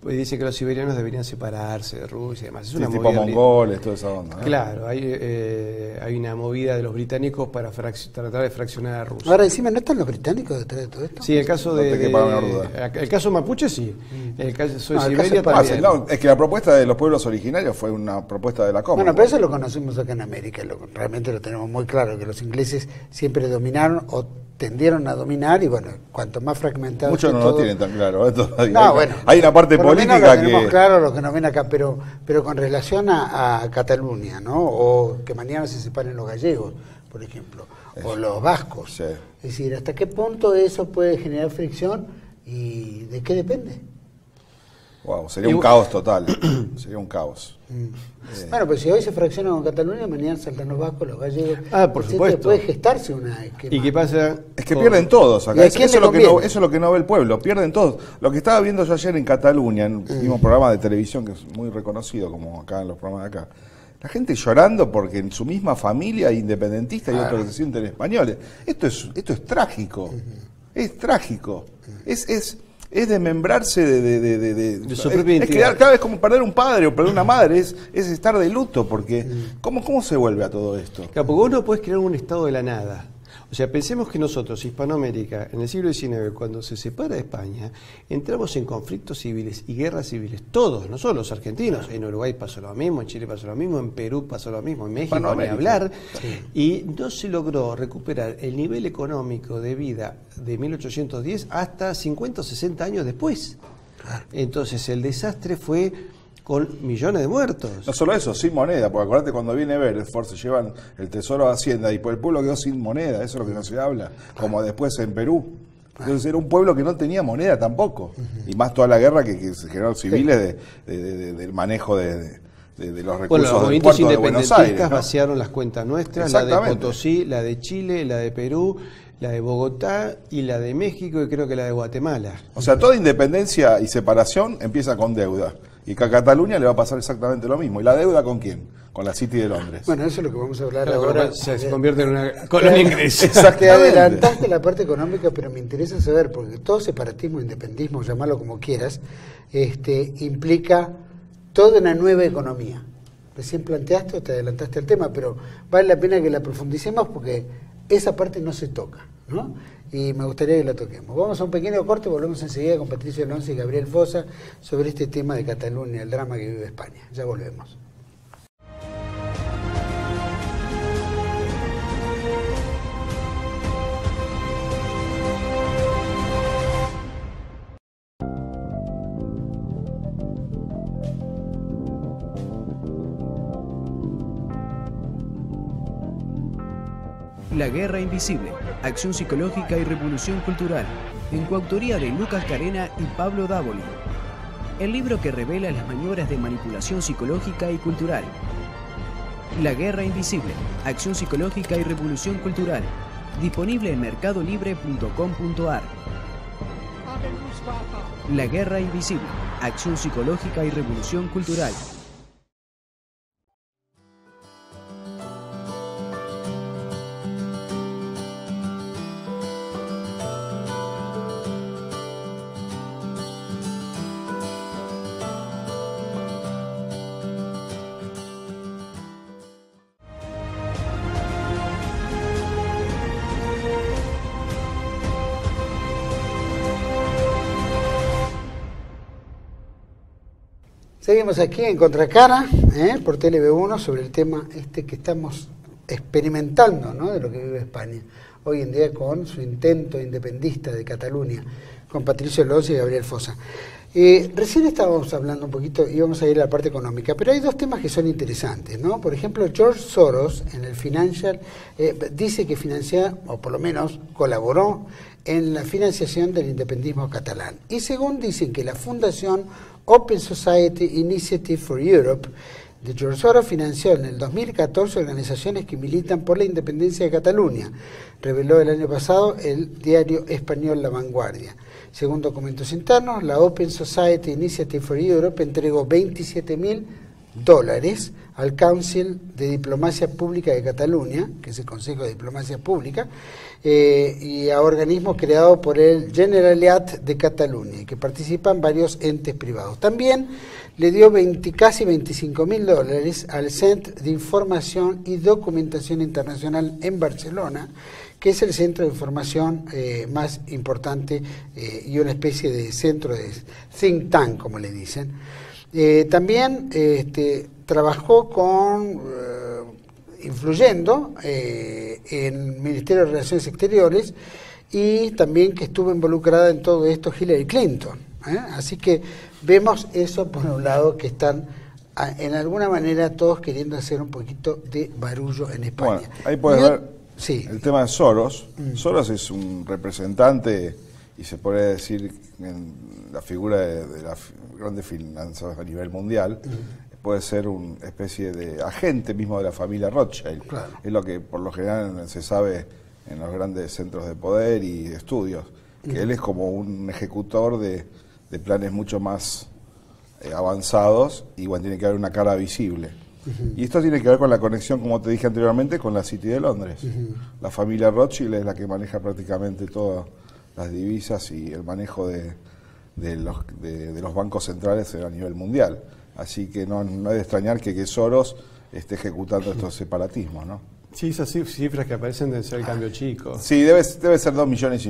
[SPEAKER 2] Pues dice que los siberianos deberían separarse de Rusia y demás. Es
[SPEAKER 3] Sí,
[SPEAKER 2] una
[SPEAKER 3] tipo
[SPEAKER 2] movida
[SPEAKER 3] mongoles, toda esa onda, ¿no?
[SPEAKER 2] Claro, hay una movida de los británicos para tratar de fraccionar a Rusia.
[SPEAKER 1] Ahora encima, ¿no están los británicos detrás de todo esto?
[SPEAKER 2] Sí, el caso
[SPEAKER 3] No te quepa la menor duda.
[SPEAKER 2] el caso mapuche sí. El caso de
[SPEAKER 1] No, el
[SPEAKER 2] Siberia
[SPEAKER 1] caso
[SPEAKER 2] también.
[SPEAKER 3] No, es que la propuesta de los pueblos originarios fue una propuesta de la Commonwealth.
[SPEAKER 1] Bueno, pero eso lo conocemos acá en América, realmente lo tenemos muy claro, que los ingleses siempre dominaron o tendieron a dominar y bueno, cuanto más fragmentado
[SPEAKER 3] Muchos
[SPEAKER 1] esté
[SPEAKER 3] no lo
[SPEAKER 1] todo-
[SPEAKER 3] tienen tan claro. Todavía.
[SPEAKER 1] No, bueno,
[SPEAKER 3] hay una parte
[SPEAKER 1] por lo menos
[SPEAKER 3] política
[SPEAKER 1] lo tenemos
[SPEAKER 3] que...
[SPEAKER 1] claro lo que nos ven acá, pero con relación a Cataluña, ¿no? O que mañana se separen los gallegos, por ejemplo, o los vascos.
[SPEAKER 3] Sí.
[SPEAKER 1] Es decir, ¿hasta qué punto eso puede generar fricción y de qué depende?
[SPEAKER 3] Wow, sería un caos total. Sería un caos.
[SPEAKER 1] Bueno, pues si hoy se fracciona con Cataluña, mañana saltan los vascos, los gallegos.
[SPEAKER 2] Por
[SPEAKER 1] etcétera,
[SPEAKER 2] supuesto.
[SPEAKER 1] Puede gestarse una esquema.
[SPEAKER 2] ¿Y qué pasa?
[SPEAKER 3] Es que pierden todos
[SPEAKER 1] ¿Y
[SPEAKER 3] acá.
[SPEAKER 1] a
[SPEAKER 3] Eso
[SPEAKER 1] quién
[SPEAKER 3] es
[SPEAKER 1] le
[SPEAKER 3] lo que
[SPEAKER 1] conviene?
[SPEAKER 3] eso es lo que no ve el pueblo. Pierden todos. Lo que estaba viendo yo ayer en Cataluña, en el mismo programa de televisión que es muy reconocido como acá en los programas de acá. La gente llorando porque en su misma familia hay independentistas y otros que se sienten españoles. Esto es trágico. Es trágico. Es desmembrarse
[SPEAKER 2] De su propia
[SPEAKER 3] es
[SPEAKER 2] identidad.
[SPEAKER 3] quedar cada vez como perder un padre o perder una madre, es estar de luto, porque ¿cómo se vuelve a todo esto?
[SPEAKER 2] Claro, porque vos no podés crear un estado de la nada. O sea, pensemos que nosotros, Hispanoamérica, en el siglo XIX, cuando se separa de España, entramos en conflictos civiles y guerras civiles, todos, no solo los argentinos. En Uruguay pasó lo mismo, en Chile pasó lo mismo, en Perú pasó lo mismo, en México ni
[SPEAKER 3] Hispanoamérica.
[SPEAKER 2] hablar. Y no se logró recuperar el nivel económico de vida de 1810 hasta 50 o 60 años después. Entonces el desastre fue con millones de muertos.
[SPEAKER 3] No solo eso, sin moneda, porque acuérdate cuando viene Beresford se llevan el tesoro de Hacienda y pues el pueblo quedó sin moneda, eso es lo que no se habla, como después en Perú. Entonces era un pueblo que no tenía moneda tampoco, y más toda la guerra que se generó civiles del manejo de los recursos
[SPEAKER 2] Bueno, los
[SPEAKER 3] del
[SPEAKER 2] movimientos
[SPEAKER 3] puerto de Buenos
[SPEAKER 2] independentistas
[SPEAKER 3] Aires, ¿no?
[SPEAKER 2] vaciaron las cuentas nuestras, la de
[SPEAKER 3] Exactamente.
[SPEAKER 2] Potosí, la de Chile, la de Perú, la de Bogotá y la de México y creo que la de Guatemala.
[SPEAKER 3] O sea, toda independencia y separación empieza con deuda. Y que a Cataluña le va a pasar exactamente lo mismo. ¿Y la deuda con quién? Con la City de Londres.
[SPEAKER 1] Bueno, eso es lo que vamos a hablar
[SPEAKER 2] Claro,
[SPEAKER 1] ahora.
[SPEAKER 2] se convierte en una colonia inglesa.
[SPEAKER 1] Te
[SPEAKER 3] Exactamente.
[SPEAKER 1] adelantaste la parte económica, pero me interesa saber, porque todo separatismo, independismo, llamarlo como quieras, implica toda una nueva economía. Recién planteaste o te adelantaste al tema, pero vale la pena que la profundicemos porque esa parte no se toca, ¿no? Y me gustaría que la toquemos. Vamos a un pequeño corte, volvemos enseguida con Patricio Alonso y Gabriel Fosa sobre este tema de Cataluña, el drama que vive España. Ya volvemos.
[SPEAKER 4] La Guerra Invisible, Acción Psicológica y Revolución Cultural, en coautoría de Lucas Carena y Pablo Dávoli. El libro que revela las maniobras de manipulación psicológica y cultural. La Guerra Invisible, acción psicológica y revolución cultural. Disponible en mercadolibre.com.ar. La Guerra Invisible, acción psicológica y revolución cultural.
[SPEAKER 1] Seguimos aquí en Contracara, por TLV1, sobre el tema que estamos experimentando, ¿no?, de lo que vive España hoy en día con su intento independista de Cataluña, con Patricio Alonso y Gabriel Fossa. Recién estábamos hablando un poquito, íbamos a ir a la parte económica, pero hay dos temas que son interesantes, ¿no? Por ejemplo, George Soros en el Financial dice que financia, o por lo menos colaboró en la financiación del independentismo catalán. Y según dicen que la Fundación Open Society Initiative for Europe de George Soros financió en el 2014 organizaciones que militan por la independencia de Cataluña, reveló el año pasado el diario español La Vanguardia. Según documentos internos, la Open Society Initiative for Europe entregó $27.000 al Council de Diplomacia Pública de Cataluña, que es el Consejo de Diplomacia Pública, y a organismos creados por el Generalitat de Cataluña, y que participan varios entes privados. También le dio casi $25.000 al Centre de Información y Documentación Internacional en Barcelona, que es el centro de información más importante y una especie de centro de think tank, como le dicen. También trabajó influyendo en el Ministerio de Relaciones Exteriores, y también que estuvo involucrada en todo esto Hillary Clinton. Así que vemos eso por un lado, que están en alguna manera todos queriendo hacer un poquito de barullo en España.
[SPEAKER 3] Bueno, ahí puedes ver
[SPEAKER 1] sí,
[SPEAKER 3] el tema de Soros. Soros es un representante, y se podría decir en la figura de las grandes finanzas a nivel mundial, puede ser una especie de agente mismo de la familia Rothschild.
[SPEAKER 1] Claro.
[SPEAKER 3] Es lo que por lo general se sabe en los grandes centros de poder y de estudios, que él es como un ejecutor de planes mucho más avanzados, y bueno, tiene que haber una cara visible. Y esto tiene que ver con la conexión, como te dije anteriormente, con la City de Londres. La familia Rothschild es la que maneja prácticamente todas las divisas y el manejo de los bancos centrales a nivel mundial. Así que no es de extrañar que Soros esté ejecutando estos separatismos, ¿no?
[SPEAKER 2] Sí, esas cifras que aparecen deben ser el cambio chico.
[SPEAKER 3] Sí, debe ser 2,5 millones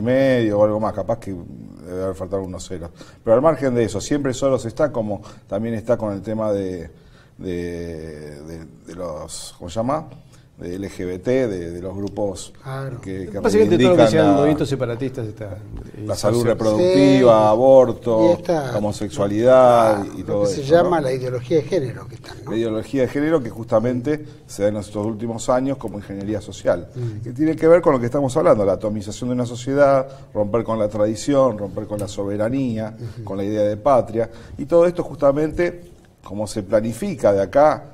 [SPEAKER 3] o algo más, capaz que debe haber faltado unos ceros. Pero al margen de eso, siempre Soros está, como también está con el tema de los, ¿cómo se llama?, de LGBT, de los grupos que
[SPEAKER 2] básicamente todo lo que sean movimientos separatistas está.
[SPEAKER 3] La salud reproductiva,
[SPEAKER 1] sí,
[SPEAKER 3] aborto, homosexualidad y todo eso.
[SPEAKER 1] Se llama, ¿no?, la ideología de género que están, ¿no?
[SPEAKER 3] La ideología de género, que justamente se da en estos últimos años como ingeniería social, que tiene que ver con lo que estamos hablando, la atomización de una sociedad, romper con la tradición, romper con la soberanía, con la idea de patria, y todo esto justamente, como se planifica de acá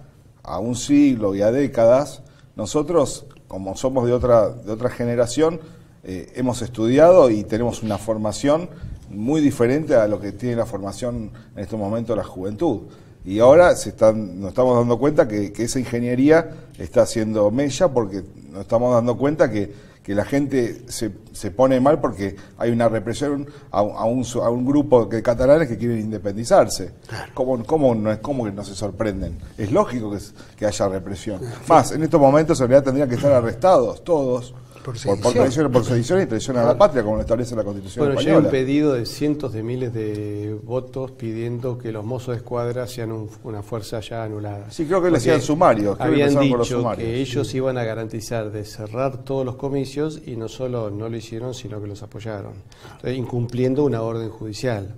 [SPEAKER 3] a un siglo y a décadas. Nosotros, como somos de otra generación, hemos estudiado y tenemos una formación muy diferente a lo que tiene la formación en estos momentos la juventud. Y ahora nos estamos dando cuenta que esa ingeniería está haciendo mella, porque nos estamos dando cuenta que la gente se pone mal porque hay una represión a un grupo de catalanes que quieren independizarse. Claro. ¿Cómo que no se sorprenden? Es lógico que haya represión. Más, en estos momentos en realidad tendrían que estar arrestados todos por sedición y traición a la patria, como lo establece la Constitución española.
[SPEAKER 2] Hay un pedido de cientos de miles de votos pidiendo que los mozos de escuadra sean una fuerza ya anulada.
[SPEAKER 3] Sí, creo que le hacían sumarios.
[SPEAKER 2] Habían dicho que ellos iban a garantizar de cerrar todos los comicios, y no solo no lo hicieron, sino que los apoyaron, entonces, incumpliendo una orden judicial.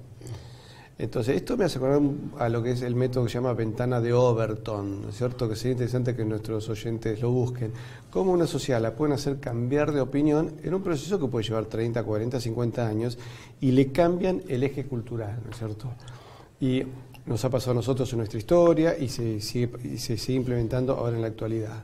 [SPEAKER 2] Entonces, esto me hace acordar a lo que es el método que se llama ventana de Overton, ¿no es cierto? Que sería interesante que nuestros oyentes lo busquen. Cómo una sociedad la pueden hacer cambiar de opinión en un proceso que puede llevar 30, 40, 50 años, y le cambian el eje cultural, ¿no es cierto? Y nos ha pasado a nosotros en nuestra historia y se sigue implementando ahora en la actualidad.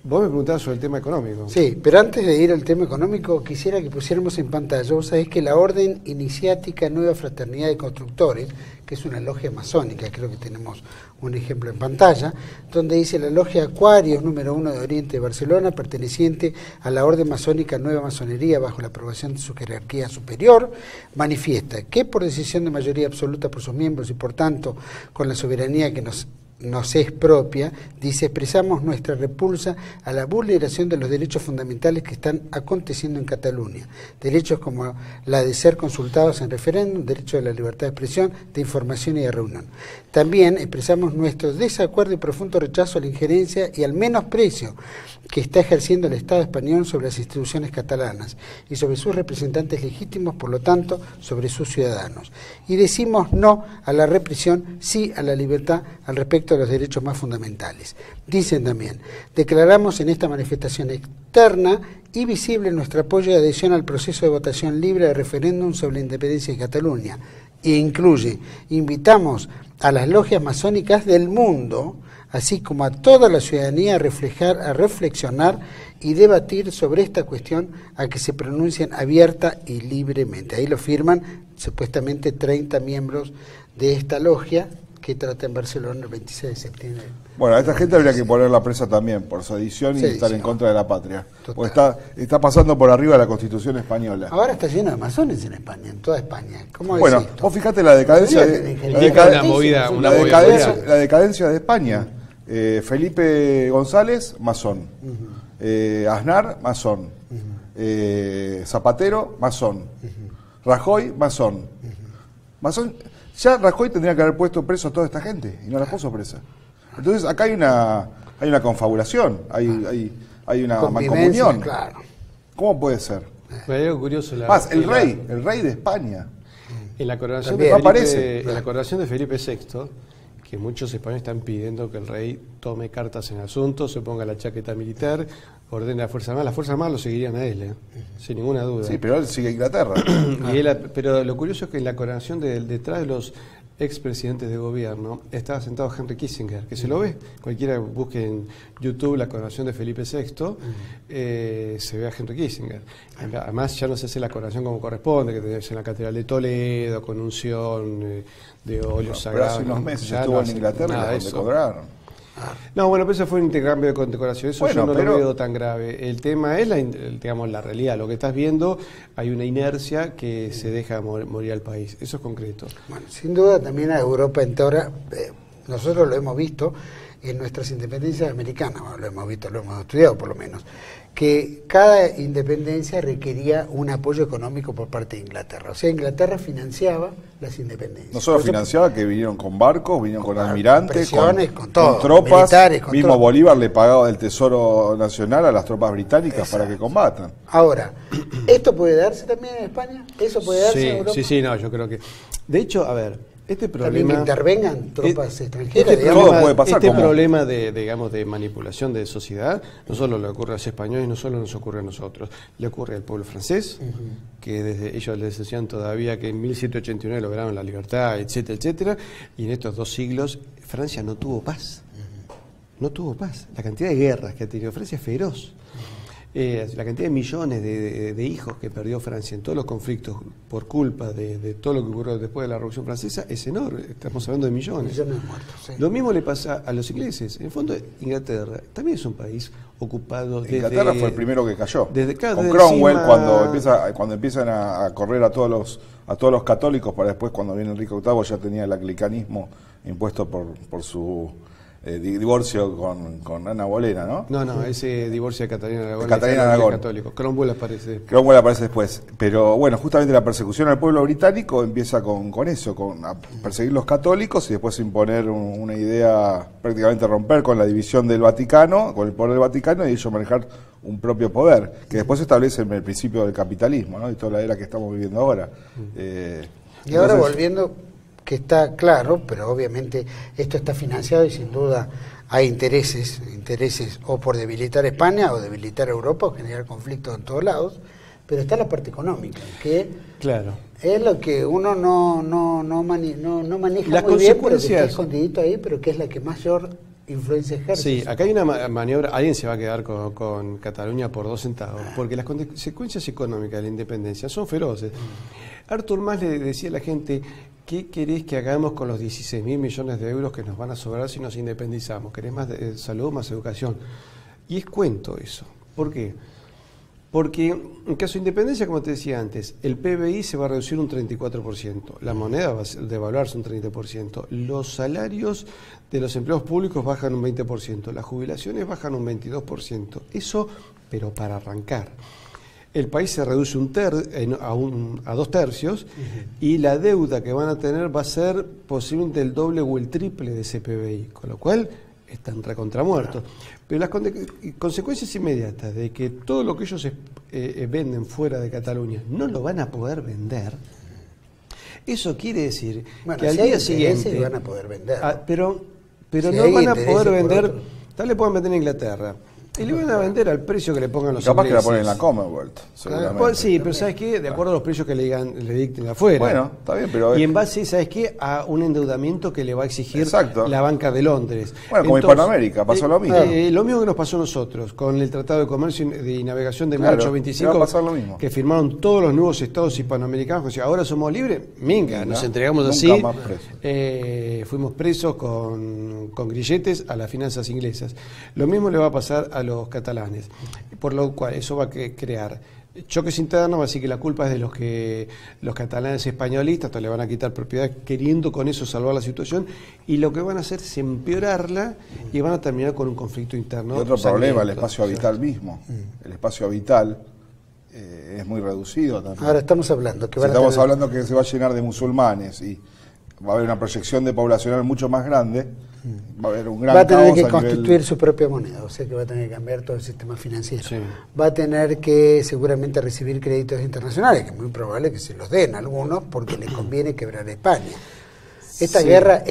[SPEAKER 2] Vos me preguntabas sobre el tema económico.
[SPEAKER 1] Sí, pero antes de ir al tema económico, quisiera que pusiéramos en pantalla, vos sabés que la Orden Iniciática Nueva Fraternidad de Constructores, que es una logia masónica, creo que tenemos un ejemplo en pantalla, donde dice la logia Acuarios número 1 de Oriente de Barcelona, perteneciente a la Orden Masónica Nueva Masonería bajo la aprobación de su jerarquía superior, manifiesta que por decisión de mayoría absoluta por sus miembros y por tanto con la soberanía que nos es propia, dice, expresamos nuestra repulsa a la vulneración de los derechos fundamentales que están aconteciendo en Cataluña, derechos como la de ser consultados en referéndum, derecho de la libertad de expresión, de información y de reunión. También expresamos nuestro desacuerdo y profundo rechazo a la injerencia y al menosprecio que está ejerciendo el Estado español sobre las instituciones catalanas y sobre sus representantes legítimos, por lo tanto, sobre sus ciudadanos. Y decimos no a la represión, sí a la libertad al respecto de los derechos más fundamentales. Dicen también, declaramos en esta manifestación externa y visible nuestro apoyo y adhesión al proceso de votación libre de referéndum sobre la independencia de Cataluña, e incluye, invitamos a las logias masónicas del mundo, así como a toda la ciudadanía a reflexionar y debatir sobre esta cuestión, a que se pronuncien abierta y libremente. Ahí lo firman supuestamente 30 miembros de esta logia que trata en Barcelona el 26 de septiembre.
[SPEAKER 3] Bueno, a esta gente habría que ponerla presa también por sedición y estar en contra de la patria. Total. Porque está pasando por arriba de la Constitución española.
[SPEAKER 1] Ahora está lleno de masones en España, en toda España. ¿Cómo
[SPEAKER 3] bueno, vos fijate la decadencia la decadencia de España. Felipe González, masón. Aznar, masón. Zapatero, masón. Rajoy, masón. Masón. Ya Rajoy tendría que haber puesto preso a toda esta gente y no la puso presa. Entonces acá hay una confabulación, hay una mancomunión. Claro. ¿Cómo puede ser?
[SPEAKER 2] Hay algo curioso.
[SPEAKER 3] El rey de España.
[SPEAKER 2] En la coronación de Felipe VI, que muchos españoles están pidiendo que el rey tome cartas en el asunto, se ponga la chaqueta militar, ordene a las Fuerzas Armadas lo seguirían a él, sin ninguna duda.
[SPEAKER 3] Sí, pero él sigue a Inglaterra.
[SPEAKER 2] Pero lo curioso es que en la coronación detrás de los expresidentes de gobierno estaba sentado Henry Kissinger, que se lo ve, cualquiera busque en YouTube la coronación de Felipe VI, se ve a Henry Kissinger. Además ya no se hace la coronación como corresponde, que tenés en la Catedral de Toledo, con unción de óleo sagrado.
[SPEAKER 3] Pero hace unos meses estuvo en Inglaterra donde cobraron.
[SPEAKER 2] No, bueno, pero eso fue un intercambio de condecoración, eso yo no lo veo tan grave. El tema es la realidad, lo que estás viendo, hay una inercia que se deja morir al país, eso es concreto. Bueno,
[SPEAKER 1] sin duda también a Europa entera, nosotros lo hemos visto en nuestras independencias americanas, lo hemos estudiado por lo menos, que cada independencia requería un apoyo económico por parte de Inglaterra. O sea, Inglaterra financiaba las independencias.
[SPEAKER 3] No solo financiaba, que vinieron con barcos, vinieron con almirantes, con
[SPEAKER 1] todo,
[SPEAKER 3] tropas,
[SPEAKER 1] militares,
[SPEAKER 3] mismo todo. Bolívar le pagaba del Tesoro Nacional a las tropas británicas. Exacto. Para que combatan.
[SPEAKER 1] Ahora, ¿esto puede darse también en España? ¿Eso puede darse en Europa?
[SPEAKER 2] Sí, no, yo creo que... De hecho, a ver...
[SPEAKER 1] También que intervengan tropas extranjeras.
[SPEAKER 2] Este problema de manipulación de sociedad no solo le ocurre a los españoles, no solo nos ocurre a nosotros, le ocurre al pueblo francés, que ellos les decían todavía que en 1789 lograron la libertad, etcétera, etcétera, y en estos 2 siglos Francia no tuvo paz. No tuvo paz. La cantidad de guerras que ha tenido Francia es feroz. La cantidad de millones de hijos que perdió Francia en todos los conflictos por culpa de todo lo que ocurrió después de la Revolución Francesa es enorme, estamos hablando de millones.
[SPEAKER 1] Millones muertos, sí.
[SPEAKER 2] Lo mismo le pasa a los ingleses. En el fondo, Inglaterra también es un país ocupado
[SPEAKER 3] Inglaterra fue el primero que cayó.
[SPEAKER 2] Con
[SPEAKER 3] Cromwell, cuando empiezan a correr a todos los católicos, para después, cuando viene Enrique VIII, ya tenía el anglicanismo impuesto por su... divorcio con Ana Bolena, ¿no?
[SPEAKER 2] No, ese divorcio de Catalina
[SPEAKER 3] Aragón.
[SPEAKER 2] Católico. Cromwell aparece
[SPEAKER 3] después. Pero bueno, justamente la persecución al pueblo británico empieza con eso, a perseguir los católicos y después imponer una idea, prácticamente romper con la división del Vaticano, con el poder del Vaticano, y ellos manejar un propio poder, que después se establece en el principio del capitalismo, ¿no? Y toda la era que estamos viviendo ahora.
[SPEAKER 1] Y ahora volviendo... que está claro, pero obviamente esto está financiado y sin duda hay intereses o por debilitar España o debilitar Europa o generar conflictos en todos lados, pero está la parte económica, que
[SPEAKER 2] claro.
[SPEAKER 1] Es lo que uno no maneja
[SPEAKER 2] Las
[SPEAKER 1] muy bien, pero que está
[SPEAKER 2] consecuencias-
[SPEAKER 1] escondidito ahí, pero que es la que mayor influencia ejerce.
[SPEAKER 2] Sí, acá hay una maniobra, alguien se va a quedar con Cataluña por 2 centavos, porque las consecuencias económicas de la independencia son feroces. Artur Mas le decía a la gente, ¿qué querés que hagamos con los 16.000 millones de euros que nos van a sobrar si nos independizamos? ¿Querés más salud, más educación? Y es cuento eso. ¿Por qué? Porque en caso de independencia, como te decía antes, el PBI se va a reducir un 34%, la moneda va a devaluarse un 30%, los salarios de los empleados públicos bajan un 20%, las jubilaciones bajan un 22%. Eso, pero para arrancar. El país se reduce a 2 tercios y la deuda que van a tener va a ser posiblemente el doble o el triple de ese PBI, con lo cual están recontramuertos. Pero las consecuencias inmediatas de que todo lo que ellos venden fuera de Cataluña no lo van a poder vender, eso quiere decir
[SPEAKER 1] Bueno,
[SPEAKER 2] que al
[SPEAKER 1] si hay
[SPEAKER 2] día
[SPEAKER 1] intereses,
[SPEAKER 2] siguiente...
[SPEAKER 1] van a poder vender.
[SPEAKER 2] Pero
[SPEAKER 1] Si
[SPEAKER 2] no
[SPEAKER 1] hay
[SPEAKER 2] van a
[SPEAKER 1] intereses
[SPEAKER 2] poder
[SPEAKER 1] por
[SPEAKER 2] vender,
[SPEAKER 1] otro.
[SPEAKER 2] tal vez le puedan vender en Inglaterra. Y le van a vender al precio que le pongan los
[SPEAKER 3] Capaz que la
[SPEAKER 2] ingleses.
[SPEAKER 3] ponen en la Commonwealth, seguramente.
[SPEAKER 2] Pues sí, pero ¿sabes qué? De acuerdo a los precios que le dicten de afuera.
[SPEAKER 3] Bueno, está bien, pero...
[SPEAKER 2] Y en base, ¿sabes qué? A un endeudamiento que le va a exigir
[SPEAKER 3] Exacto.
[SPEAKER 2] la banca de Londres.
[SPEAKER 3] Bueno, como Hispanoamérica, pasó lo mismo.
[SPEAKER 2] Lo mismo que nos pasó a nosotros, con el Tratado de Comercio y Navegación de
[SPEAKER 3] Claro,
[SPEAKER 2] 1825,
[SPEAKER 3] va a pasar lo mismo.
[SPEAKER 2] que firmaron todos los nuevos estados hispanoamericanos, que decían, ahora somos libres, minga, nos entregamos
[SPEAKER 3] nunca
[SPEAKER 2] así.
[SPEAKER 3] más presos.
[SPEAKER 2] Fuimos presos con grilletes a las finanzas inglesas. Lo mismo le va a pasar a los catalanes, por lo cual eso va a crear choques internos, así que la culpa es de los catalanes españolistas, le van a quitar propiedad queriendo con eso salvar la situación, y lo que van a hacer es empeorarla y van a terminar con un conflicto interno.
[SPEAKER 3] Y otro problema, el
[SPEAKER 2] sangriento.
[SPEAKER 3] espacio habital mismo. El espacio habital es muy reducido también.
[SPEAKER 1] Ahora estamos hablando que
[SPEAKER 3] Si
[SPEAKER 1] van
[SPEAKER 3] estamos
[SPEAKER 1] a tener,
[SPEAKER 3] hablando que se va a llenar de musulmanes y va a haber una proyección de poblacional mucho más grande, va a haber un gran
[SPEAKER 1] va a tener
[SPEAKER 3] caos
[SPEAKER 1] que
[SPEAKER 3] a nivel-
[SPEAKER 1] constituir su propia moneda, o sea que va a tener que cambiar todo el sistema financiero.
[SPEAKER 2] Sí.
[SPEAKER 1] Va a tener que seguramente recibir créditos internacionales, que es muy probable que se los den algunos porque le conviene quebrar a España. Esta
[SPEAKER 2] Sí.
[SPEAKER 1] guerra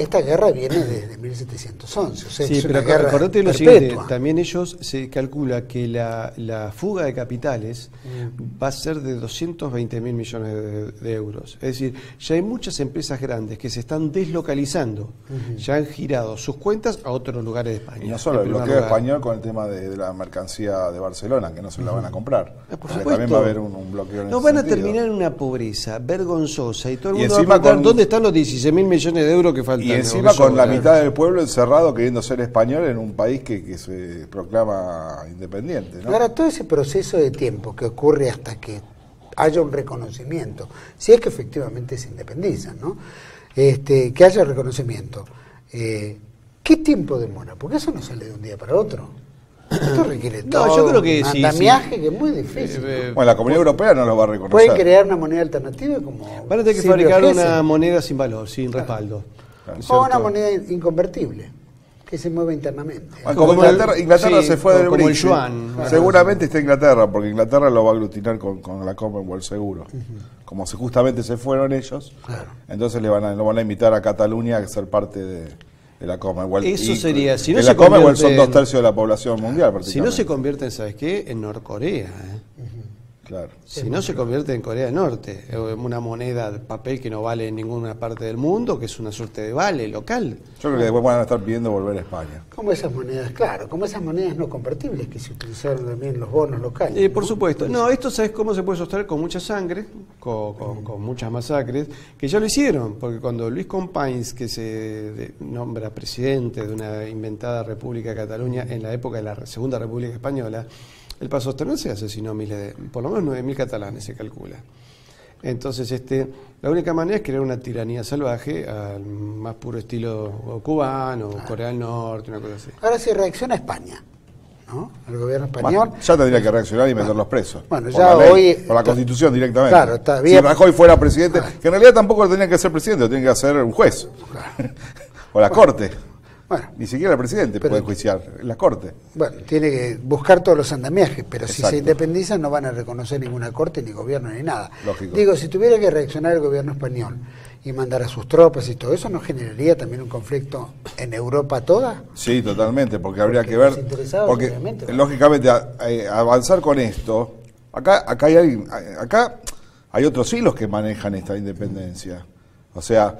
[SPEAKER 1] viene desde 1711, o sea que
[SPEAKER 2] Sí,
[SPEAKER 1] es
[SPEAKER 2] pero
[SPEAKER 1] una guerra
[SPEAKER 2] acordate lo
[SPEAKER 1] perpetua.
[SPEAKER 2] siguiente, también ellos se calcula que la fuga de capitales va a ser de 220.000 millones de euros. Es decir, ya hay muchas empresas grandes que se están deslocalizando, ya han girado sus cuentas a otros lugares de España.
[SPEAKER 3] Y no solo
[SPEAKER 2] en
[SPEAKER 3] el
[SPEAKER 2] primer
[SPEAKER 3] bloqueo
[SPEAKER 2] lugar.
[SPEAKER 3] español con el tema de la mercancía de Barcelona, que no se la van a comprar.
[SPEAKER 2] Por
[SPEAKER 3] Porque
[SPEAKER 2] supuesto.
[SPEAKER 3] también va a haber un bloqueo en
[SPEAKER 2] Nos
[SPEAKER 3] ese
[SPEAKER 2] van a
[SPEAKER 3] sentido.
[SPEAKER 2] terminar en una pobreza vergonzosa y todo el
[SPEAKER 3] Y
[SPEAKER 2] mundo va a
[SPEAKER 3] encima
[SPEAKER 2] preguntar
[SPEAKER 3] con-
[SPEAKER 2] ¿dónde están los 16.000 millones de euros que faltan?
[SPEAKER 3] Y
[SPEAKER 2] o
[SPEAKER 3] encima
[SPEAKER 2] que
[SPEAKER 3] con la
[SPEAKER 2] sobran?
[SPEAKER 3] mitad del pueblo encerrado queriendo ser español en un país que se proclama independiente, ¿no?
[SPEAKER 1] Ahora, todo ese proceso de tiempo que ocurre hasta que haya un reconocimiento, si es que efectivamente se independizan, ¿no? Que haya reconocimiento. ¿Qué tiempo demora? Porque eso no sale de un día para otro. Esto requiere
[SPEAKER 2] No,
[SPEAKER 1] todo
[SPEAKER 2] yo creo que
[SPEAKER 1] un
[SPEAKER 2] sí,
[SPEAKER 1] andamiaje
[SPEAKER 2] sí.
[SPEAKER 1] que es muy difícil. ¿no?
[SPEAKER 3] Bueno, la Comunidad Europea no lo va a reconocer.
[SPEAKER 1] Pueden crear una moneda alternativa como
[SPEAKER 2] Van a tener que
[SPEAKER 1] Silvio
[SPEAKER 2] fabricar
[SPEAKER 1] Gesell,
[SPEAKER 2] una moneda sin valor, sin respaldo.
[SPEAKER 3] Claro.
[SPEAKER 1] o una
[SPEAKER 2] ¿cierto?
[SPEAKER 1] moneda inconvertible que se mueva internamente.
[SPEAKER 3] Bueno, como
[SPEAKER 2] Como el-
[SPEAKER 3] Inglaterra
[SPEAKER 2] sí,
[SPEAKER 3] se fue del
[SPEAKER 2] como el
[SPEAKER 3] BRICS,
[SPEAKER 2] yuan.
[SPEAKER 3] seguramente está Inglaterra, porque Inglaterra lo va a aglutinar con la Commonwealth seguro. Como justamente se fueron ellos, entonces lo van a invitar a Cataluña a ser parte de la Commonwealth.
[SPEAKER 2] Eso
[SPEAKER 3] Y
[SPEAKER 2] sería, si no
[SPEAKER 3] en
[SPEAKER 2] se
[SPEAKER 3] la Commonwealth son
[SPEAKER 2] convierte
[SPEAKER 3] 2 tercios de la población mundial,
[SPEAKER 2] Si no
[SPEAKER 3] prácticamente.
[SPEAKER 2] se convierte, ¿sabes qué? En Norcorea.
[SPEAKER 3] Claro.
[SPEAKER 2] Si no se convierte en Corea del Norte, una moneda de papel que no vale en ninguna parte del mundo, que es una suerte de vale local.
[SPEAKER 3] Yo creo que después van a estar pidiendo volver a España.
[SPEAKER 1] Como esas monedas, claro, como esas monedas no convertibles que se utilizaron también en los bonos locales.
[SPEAKER 2] Por
[SPEAKER 1] ¿no?
[SPEAKER 2] supuesto. No, esto ¿sabes cómo se puede sostener? Con mucha sangre, con muchas masacres, que ya lo hicieron, porque cuando Luis Companys, que se nombra presidente de una inventada República de Cataluña en la época de la Segunda República Española, el para sostenerse asesinó por lo menos 9.000 catalanes, se calcula. Entonces, la única manera es crear una tiranía salvaje al más puro estilo cubano, Corea del Norte, una cosa así.
[SPEAKER 1] Ahora si reacciona España, ¿no? El gobierno español.
[SPEAKER 3] Bueno, ya tendría que reaccionar y meterlos presos.
[SPEAKER 1] Bueno,
[SPEAKER 3] Por
[SPEAKER 1] ya
[SPEAKER 3] la ley,
[SPEAKER 1] hoy-
[SPEAKER 3] por la Constitución directamente.
[SPEAKER 1] Claro, está
[SPEAKER 3] Si
[SPEAKER 1] bien.
[SPEAKER 3] Rajoy fuera presidente, que en realidad tampoco lo tenía que ser presidente, lo tiene que hacer un juez. O la Corte.
[SPEAKER 1] Bueno,
[SPEAKER 3] Ni siquiera el presidente
[SPEAKER 1] Pero-
[SPEAKER 3] puede enjuiciar, la Corte.
[SPEAKER 1] bueno, tiene que buscar todos los andamiajes, pero si
[SPEAKER 3] Exacto.
[SPEAKER 1] se independizan no van a reconocer ninguna corte, ni gobierno, ni nada.
[SPEAKER 3] Lógico.
[SPEAKER 1] Digo, si tuviera que reaccionar el gobierno español y mandar a sus tropas y todo eso, ¿no generaría también un conflicto en Europa toda?
[SPEAKER 3] Sí, totalmente, porque habría
[SPEAKER 1] Porque
[SPEAKER 3] que ver.
[SPEAKER 1] los interesados,
[SPEAKER 3] Porque,
[SPEAKER 1] obviamente, ¿no?
[SPEAKER 3] lógicamente, avanzar con esto. Acá hay alguien. Acá hay otros hilos que manejan esta independencia. O sea,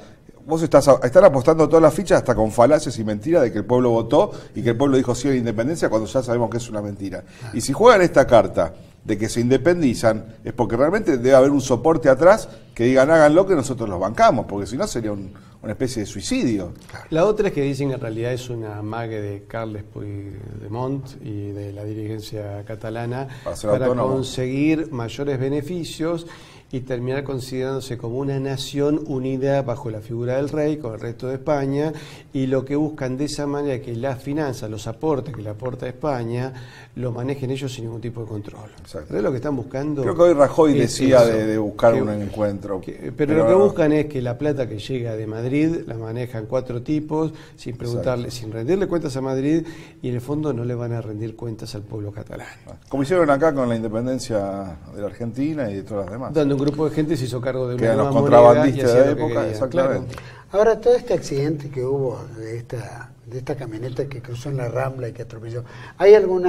[SPEAKER 3] están apostando todas las fichas hasta con falacias y mentiras de que el pueblo votó y que el pueblo dijo sí a la independencia cuando ya sabemos que es una mentira. Y si juegan esta carta de que se independizan, es porque realmente debe haber un soporte atrás que digan háganlo que nosotros los bancamos, porque si no sería una especie de suicidio.
[SPEAKER 2] La otra es que dicen que en realidad es una amague de Carles Puigdemont y de la dirigencia catalana para conseguir mayores beneficios y terminar considerándose como una nación unida bajo la figura del rey con el resto de España, y lo que buscan de esa manera es que las finanzas, los aportes que le aporta España, lo manejen ellos sin ningún tipo de control. Es lo que están buscando.
[SPEAKER 3] Creo que hoy Rajoy decía de buscar un encuentro.
[SPEAKER 2] Pero lo que buscan es que la plata que llega de Madrid la manejan 4 tipos sin preguntarle, sin rendirle cuentas a Madrid, y en el fondo no le van a rendir cuentas al pueblo catalán.
[SPEAKER 3] Como hicieron acá con la independencia de la Argentina y de todas las demás.
[SPEAKER 2] Donde un grupo de gente se hizo cargo de una
[SPEAKER 3] nueva
[SPEAKER 2] moneda.
[SPEAKER 3] Los contrabandistas de la época, exactamente.
[SPEAKER 1] Claro. Ahora, todo este accidente que hubo de esta camioneta que cruzó en la Rambla y que atropelló, ¿hay algún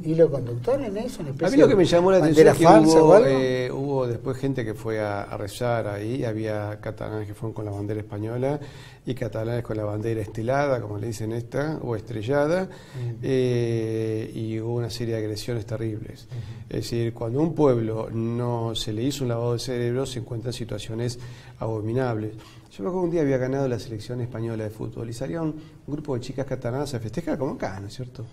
[SPEAKER 1] hilo conductor en eso?
[SPEAKER 2] A mí lo que me llamó la atención es que hubo después gente que fue a rezar ahí, había catalanes que fueron con la bandera española y catalanes con la bandera estelada, como le dicen esta, o estrellada, y hubo una serie de agresiones terribles. Es decir, cuando a un pueblo no se le hizo un lavado de cerebro, se encuentran situaciones abominables. Yo creo que un día había ganado la selección española de fútbol y salía un grupo de chicas catalanas a festejar como acá, ¿no es cierto?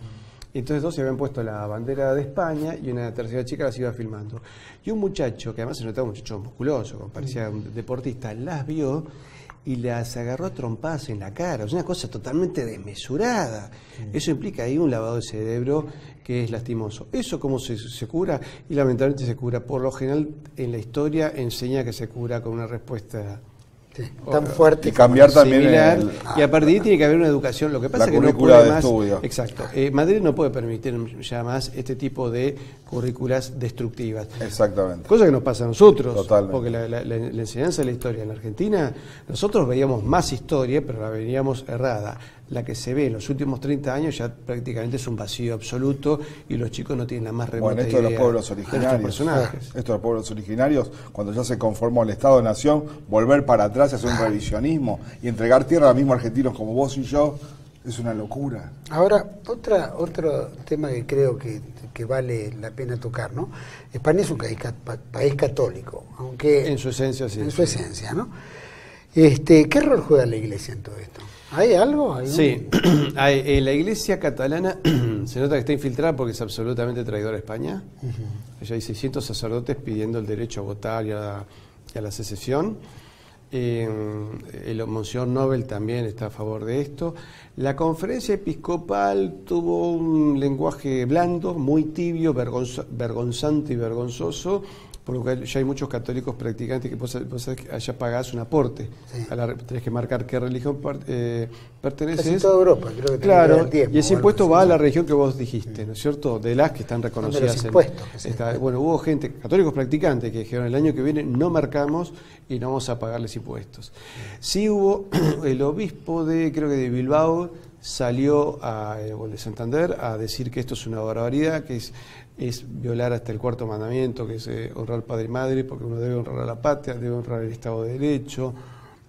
[SPEAKER 2] Y entonces 2 se habían puesto la bandera de España y una tercera chica las iba filmando. Y un muchacho, que además se notaba un muchacho musculoso, como parecía un deportista, las vio y las agarró a trompadas en la cara. Es una cosa totalmente desmesurada. Eso implica ahí un lavado de cerebro que es lastimoso. ¿Eso cómo se cura? Y lamentablemente se cura. Por lo general, en la historia enseña que se cura con una respuesta
[SPEAKER 1] tan fuerte
[SPEAKER 3] y cambiar también
[SPEAKER 2] similar, y a partir de ahí tiene que haber una educación. Lo que pasa es que no puede más. Exacto. Madrid no puede permitir ya más este tipo de currículas destructivas.
[SPEAKER 3] Exactamente.
[SPEAKER 2] Cosa que nos pasa a nosotros.
[SPEAKER 3] Totalmente.
[SPEAKER 2] Porque la enseñanza de la historia en la Argentina, nosotros veíamos más historia, pero la veíamos errada. La que se ve en los últimos 30 años ya prácticamente es un vacío absoluto y los chicos no tienen la más remota idea
[SPEAKER 3] esto de los pueblos originarios. Esto de los pueblos originarios, cuando ya se conformó el Estado-Nación, volver para atrás y hacer un revisionismo y entregar tierra a los mismos argentinos como vos y yo, es una locura.
[SPEAKER 1] Ahora, otro tema que creo que vale la pena tocar, ¿no? España es un país católico, aunque...
[SPEAKER 2] En su esencia, sí.
[SPEAKER 1] En su esencia, ¿no? ¿Qué rol juega la Iglesia en todo esto? ¿Hay algo?
[SPEAKER 2] Sí, la Iglesia catalana se nota que está infiltrada porque es absolutamente traidora a España. Ya hay 600 sacerdotes pidiendo el derecho a votar y a la secesión. El Monseñor Nobel también está a favor de esto. La conferencia episcopal tuvo un lenguaje blando, muy tibio, vergonzante y vergonzoso, porque ya hay muchos católicos practicantes que vos sabés que allá pagás un aporte. Sí. Tenés que marcar qué religión perteneces.
[SPEAKER 1] Casi toda Europa, creo que
[SPEAKER 2] claro, y ese impuesto va a la religión que vos dijiste, ¿no es cierto? De las que están reconocidas.
[SPEAKER 1] De los impuestos.
[SPEAKER 2] Bueno, hubo gente, católicos practicantes, que dijeron el año que viene no marcamos y no vamos a pagarles impuestos. Sí hubo el obispo creo que de Bilbao, salió o de Santander a decir que esto es una barbaridad, que es violar hasta el 4º mandamiento, que es honrar al padre y madre, porque uno debe honrar a la patria, debe honrar el Estado de Derecho,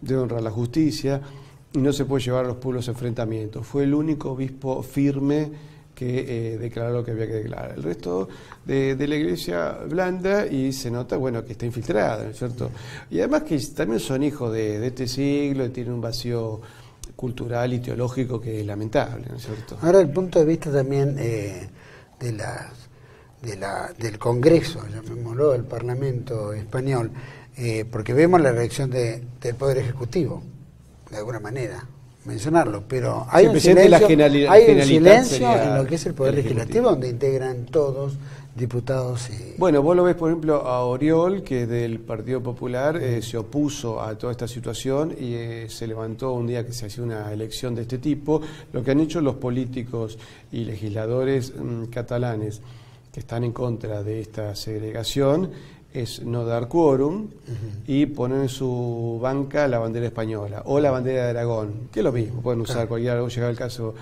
[SPEAKER 2] debe honrar la justicia, y no se puede llevar a los pueblos a enfrentamientos. Fue el único obispo firme que declaró lo que había que declarar. El resto de la iglesia blanda, y se nota, bueno, que está infiltrada, ¿no es cierto? Y además que también son hijos de este siglo y tienen un vacío cultural y teológico que es lamentable, ¿no es cierto?
[SPEAKER 1] Ahora, el punto de vista también del Congreso, llamémoslo, del Parlamento español, porque vemos la reacción del Poder Ejecutivo, de alguna manera, mencionarlo, pero hay un silencio en lo que es el Poder Legislativo, donde integran todos diputados y...
[SPEAKER 2] Bueno, vos lo ves, por ejemplo, a Oriol, que del Partido Popular se opuso a toda esta situación y se levantó un día que se hacía una elección de este tipo. Lo que han hecho los políticos y legisladores catalanes que están en contra de esta segregación es no dar quórum y poner en su banca la bandera española o la bandera de Aragón, que es lo mismo, pueden usar cualquiera, llegado el caso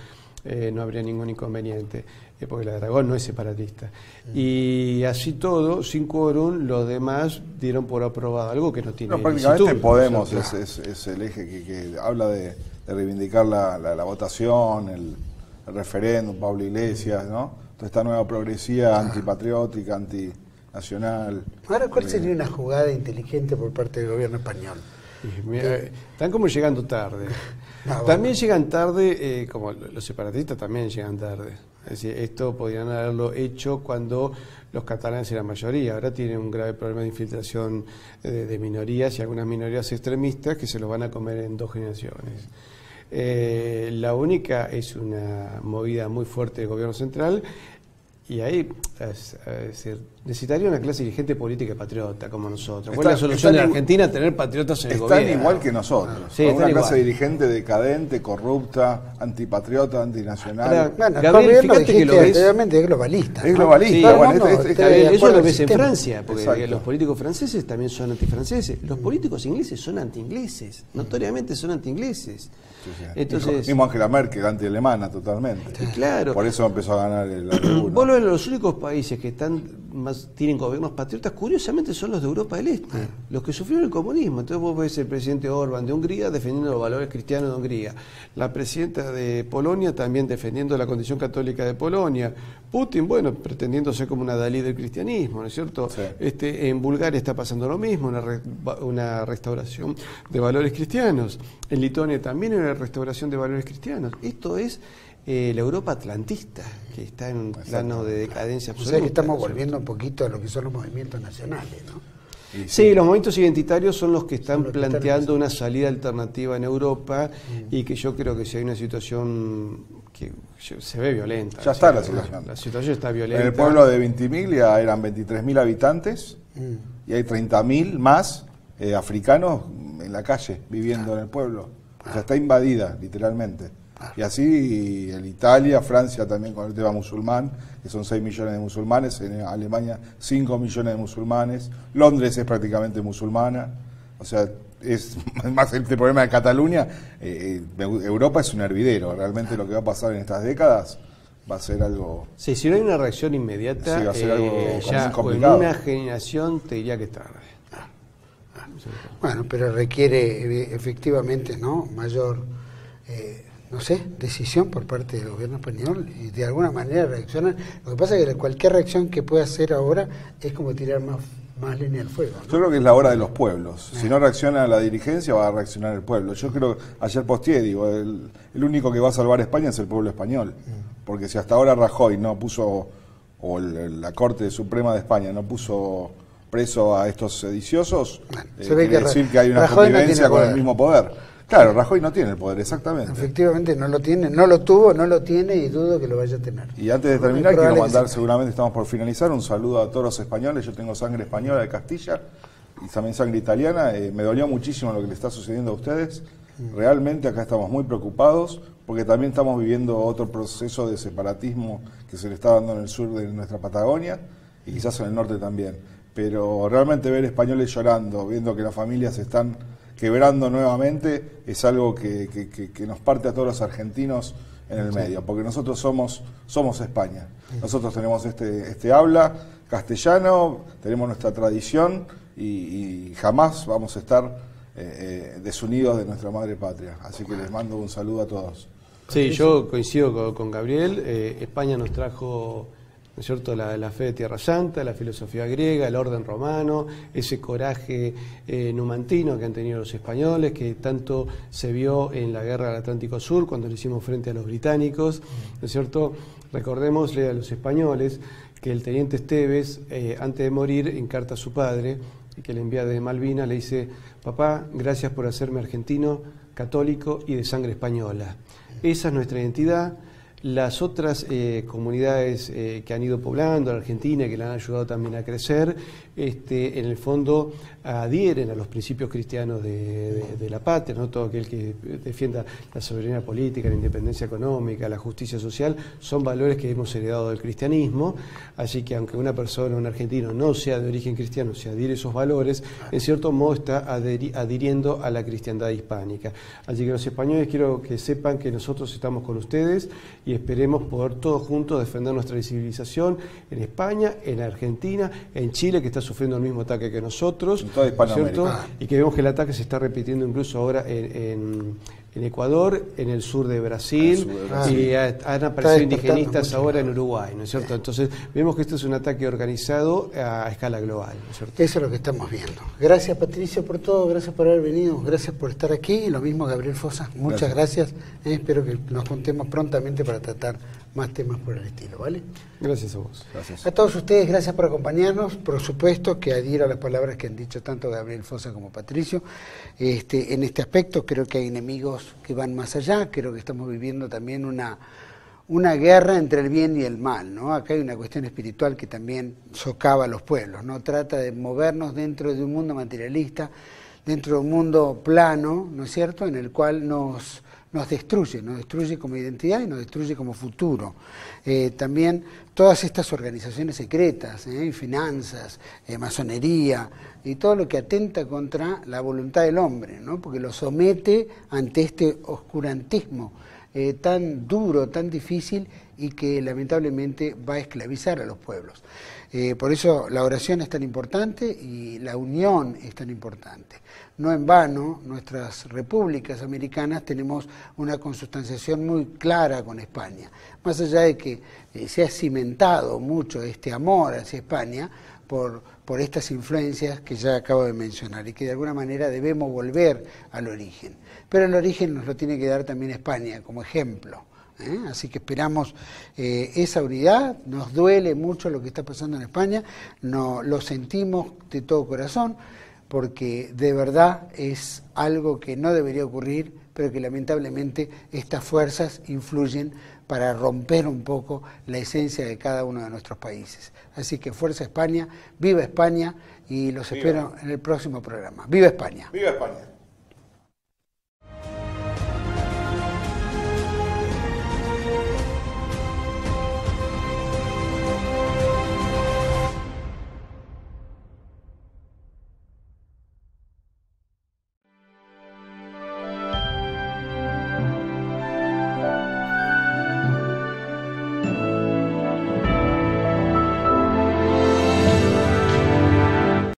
[SPEAKER 2] no habría ningún inconveniente, porque la de Aragón no es separatista. Y así todo, sin quórum, los demás dieron por aprobado algo que no tiene
[SPEAKER 3] prácticamente
[SPEAKER 2] licitud.
[SPEAKER 3] Podemos es el eje que habla de reivindicar la votación, el referéndum, Pablo Iglesias, ¿no? Toda esta nueva progresía antipatriótica, antinacional.
[SPEAKER 1] Ahora, ¿cuál sería una jugada inteligente por parte del gobierno español?
[SPEAKER 2] Mira, están como llegando tarde. También llegan tarde, como los separatistas también llegan tarde. Es decir, esto podrían haberlo hecho cuando los catalanes eran mayoría. Ahora tienen un grave problema de infiltración de minorías y algunas minorías extremistas que se los van a comer en 2 generaciones. La única es una movida muy fuerte del gobierno central, y ahí necesitaría una clase dirigente política y patriota como nosotros. ¿Cuál es la solución de Argentina? Tener patriotas en el gobierno.
[SPEAKER 3] Están igual que nosotros.
[SPEAKER 2] Sí,
[SPEAKER 3] una clase
[SPEAKER 2] igual.
[SPEAKER 3] Dirigente decadente, corrupta, antipatriota, antinacional.
[SPEAKER 1] Bueno,
[SPEAKER 2] Gabriel, fíjate que lo ves.
[SPEAKER 1] Anteriormente es globalista.
[SPEAKER 3] Es globalista.
[SPEAKER 2] Sí,
[SPEAKER 3] bueno,
[SPEAKER 2] ellos lo ves en Francia, porque
[SPEAKER 3] Exacto.
[SPEAKER 2] los políticos franceses también son antifranceses. Los políticos ingleses son antiingleses, notoriamente son antiingleses.
[SPEAKER 3] Sí.
[SPEAKER 2] Entonces,
[SPEAKER 3] mismo Angela Merkel, anti-alemana totalmente.
[SPEAKER 2] Sí, claro.
[SPEAKER 3] Por eso empezó a ganar la tribuna.
[SPEAKER 2] Vos lo ves, los únicos países que tienen gobiernos patriotas, curiosamente, son los de Europa del Este, los que sufrieron el comunismo. Entonces vos ves el presidente Orbán de Hungría defendiendo los valores cristianos de Hungría, la presidenta de Polonia también defendiendo la condición católica de Polonia, Putin, bueno, pretendiendo ser como una Dalí del cristianismo, ¿no es cierto?
[SPEAKER 3] Sí.
[SPEAKER 2] En Bulgaria está pasando lo mismo, una restauración de valores cristianos. En Lituania también hay una restauración de valores cristianos. Esto es la Europa atlantista, que está en un plano de decadencia
[SPEAKER 1] O
[SPEAKER 2] absoluta.
[SPEAKER 1] sea que estamos volviendo un poquito a lo que son los movimientos nacionales, ¿no?
[SPEAKER 2] Sí, los movimientos identitarios son los que están
[SPEAKER 1] Son los que están
[SPEAKER 2] planteando una salida alternativa en Europa y que yo creo que si hay una situación que se ve violenta.
[SPEAKER 3] Ya está la situación.
[SPEAKER 2] La situación está violenta.
[SPEAKER 3] En el pueblo de Ventimiglia eran 23.000 habitantes y hay 30.000 más africanos en la calle viviendo en el pueblo. O sea, está invadida, literalmente. Y así en Italia, Francia también con el tema musulmán, que son 6 millones de musulmanes, en Alemania 5 millones de musulmanes, Londres es prácticamente musulmana, o sea, es más el problema de Cataluña. Europa es un hervidero, realmente lo que va a pasar en estas décadas va a ser algo...
[SPEAKER 2] Sí, si no hay una reacción inmediata,
[SPEAKER 3] Sí, va a ser algo
[SPEAKER 2] ya
[SPEAKER 3] complicado.
[SPEAKER 2] en una generación te diría que es tarde.
[SPEAKER 1] Bueno, pero requiere efectivamente, ¿no?, mayor, no sé, decisión por parte del gobierno español y de alguna manera reaccionan. Lo que pasa es que cualquier reacción que pueda hacer ahora es como tirar más leña al fuego, ¿no?
[SPEAKER 3] Yo creo que es la hora de los pueblos. Si no reacciona la dirigencia, va a reaccionar el pueblo. Yo creo, ayer posteé, digo, el único que va a salvar a España es el pueblo español. Porque si hasta ahora Rajoy no puso, o la Corte Suprema de España no puso preso a estos sediciosos,
[SPEAKER 1] se ve
[SPEAKER 3] quiere
[SPEAKER 1] que
[SPEAKER 3] decir que hay una
[SPEAKER 1] Rajoy no
[SPEAKER 3] convivencia
[SPEAKER 1] tiene
[SPEAKER 3] con el
[SPEAKER 1] poder.
[SPEAKER 3] mismo poder. Claro, Rajoy no tiene el poder, exactamente.
[SPEAKER 1] Efectivamente no lo tiene, no lo tuvo, no lo tiene y dudo que lo vaya a tener.
[SPEAKER 3] Y antes de terminar,
[SPEAKER 1] Es
[SPEAKER 3] quiero
[SPEAKER 1] probable
[SPEAKER 3] mandar,
[SPEAKER 1] que se
[SPEAKER 3] seguramente estamos por finalizar, un saludo a todos los españoles. Yo tengo sangre española de Castilla y también sangre italiana. Me dolió muchísimo lo que le está sucediendo a ustedes. Realmente acá estamos muy preocupados porque también estamos viviendo otro proceso de separatismo que se le está dando en el sur de nuestra Patagonia y quizás en el norte también. Pero realmente ver españoles llorando, viendo que las familias se están quebrando nuevamente, es algo que nos parte a todos los argentinos en el medio, porque nosotros somos España. Nosotros tenemos este habla castellano, tenemos nuestra tradición y jamás vamos a estar desunidos de nuestra madre patria. Así que les mando un saludo a todos.
[SPEAKER 2] Sí, yo coincido con Gabriel. España nos trajo, ¿no es cierto?, la fe de Tierra Santa, la filosofía griega, el orden romano, ese coraje numantino que han tenido los españoles, que tanto se vio en la guerra del Atlántico Sur, cuando le hicimos frente a los británicos, ¿no es cierto? Recordémosle a los españoles que el teniente Esteves, antes de morir, encarta a su padre, y que le envía de Malvinas, le dice: papá, gracias por hacerme argentino, católico y de sangre española. Esa es nuestra identidad. Las otras comunidades que han ido poblando la Argentina, que la han ayudado también a crecer, en el fondo adhieren a los principios cristianos de la patria, ¿no? Todo aquel que defienda la soberanía política, la independencia económica, la justicia social, son valores que hemos heredado del cristianismo. Así que aunque una persona, un argentino, no sea de origen cristiano, se adhiere a esos valores, en cierto modo está adhiriendo a la cristiandad hispánica. Así que los españoles quiero que sepan que nosotros estamos con ustedes y y esperemos poder todos juntos defender nuestra civilización en España, en Argentina, en Chile, que está sufriendo el mismo ataque que nosotros,
[SPEAKER 3] en toda Hispanoamérica.
[SPEAKER 2] Y que vemos que el ataque se está repitiendo incluso ahora en Ecuador, en el sur de Brasil, y han aparecido indigenistas ahora en Uruguay, ¿no es cierto? Entonces vemos que esto es un ataque organizado a escala global, ¿no es cierto?
[SPEAKER 1] Eso es lo que estamos viendo. Gracias, Patricio, por todo, gracias por haber venido, gracias por estar aquí, y lo mismo Gabriel Fossa, muchas gracias. Espero que nos juntemos prontamente para tratar más temas por el estilo, ¿vale?
[SPEAKER 2] Gracias a vos.
[SPEAKER 3] Gracias.
[SPEAKER 1] A todos ustedes, gracias por acompañarnos. Por supuesto que adhiero a las palabras que han dicho tanto Gabriel Fossa como Patricio. En este aspecto creo que hay enemigos que van más allá, creo que estamos viviendo también una guerra entre el bien y el mal, ¿no? Acá hay una cuestión espiritual que también socava a los pueblos, ¿no? Trata de movernos dentro de un mundo materialista, dentro de un mundo plano, ¿no es cierto?, en el cual nos destruye como identidad y nos destruye como futuro. También todas estas organizaciones secretas, finanzas, masonería y todo lo que atenta contra la voluntad del hombre, ¿no? Porque lo somete ante este oscurantismo tan duro, tan difícil y que lamentablemente va a esclavizar a los pueblos. Por eso la oración es tan importante y la unión es tan importante. No en vano, nuestras repúblicas americanas tenemos una consustanciación muy clara con España. Más allá de que se ha cimentado mucho este amor hacia España por estas influencias que ya acabo de mencionar y que de alguna manera debemos volver al origen. Pero el origen nos lo tiene que dar también España como ejemplo. Así que esperamos esa unidad. Nos duele mucho lo que está pasando en España, lo sentimos de todo corazón, porque de verdad es algo que no debería ocurrir, pero que lamentablemente estas fuerzas influyen para romper un poco la esencia de cada uno de nuestros países. Así que fuerza España, viva España, y los espero en el próximo programa. ¡Viva España!
[SPEAKER 3] ¡Viva España!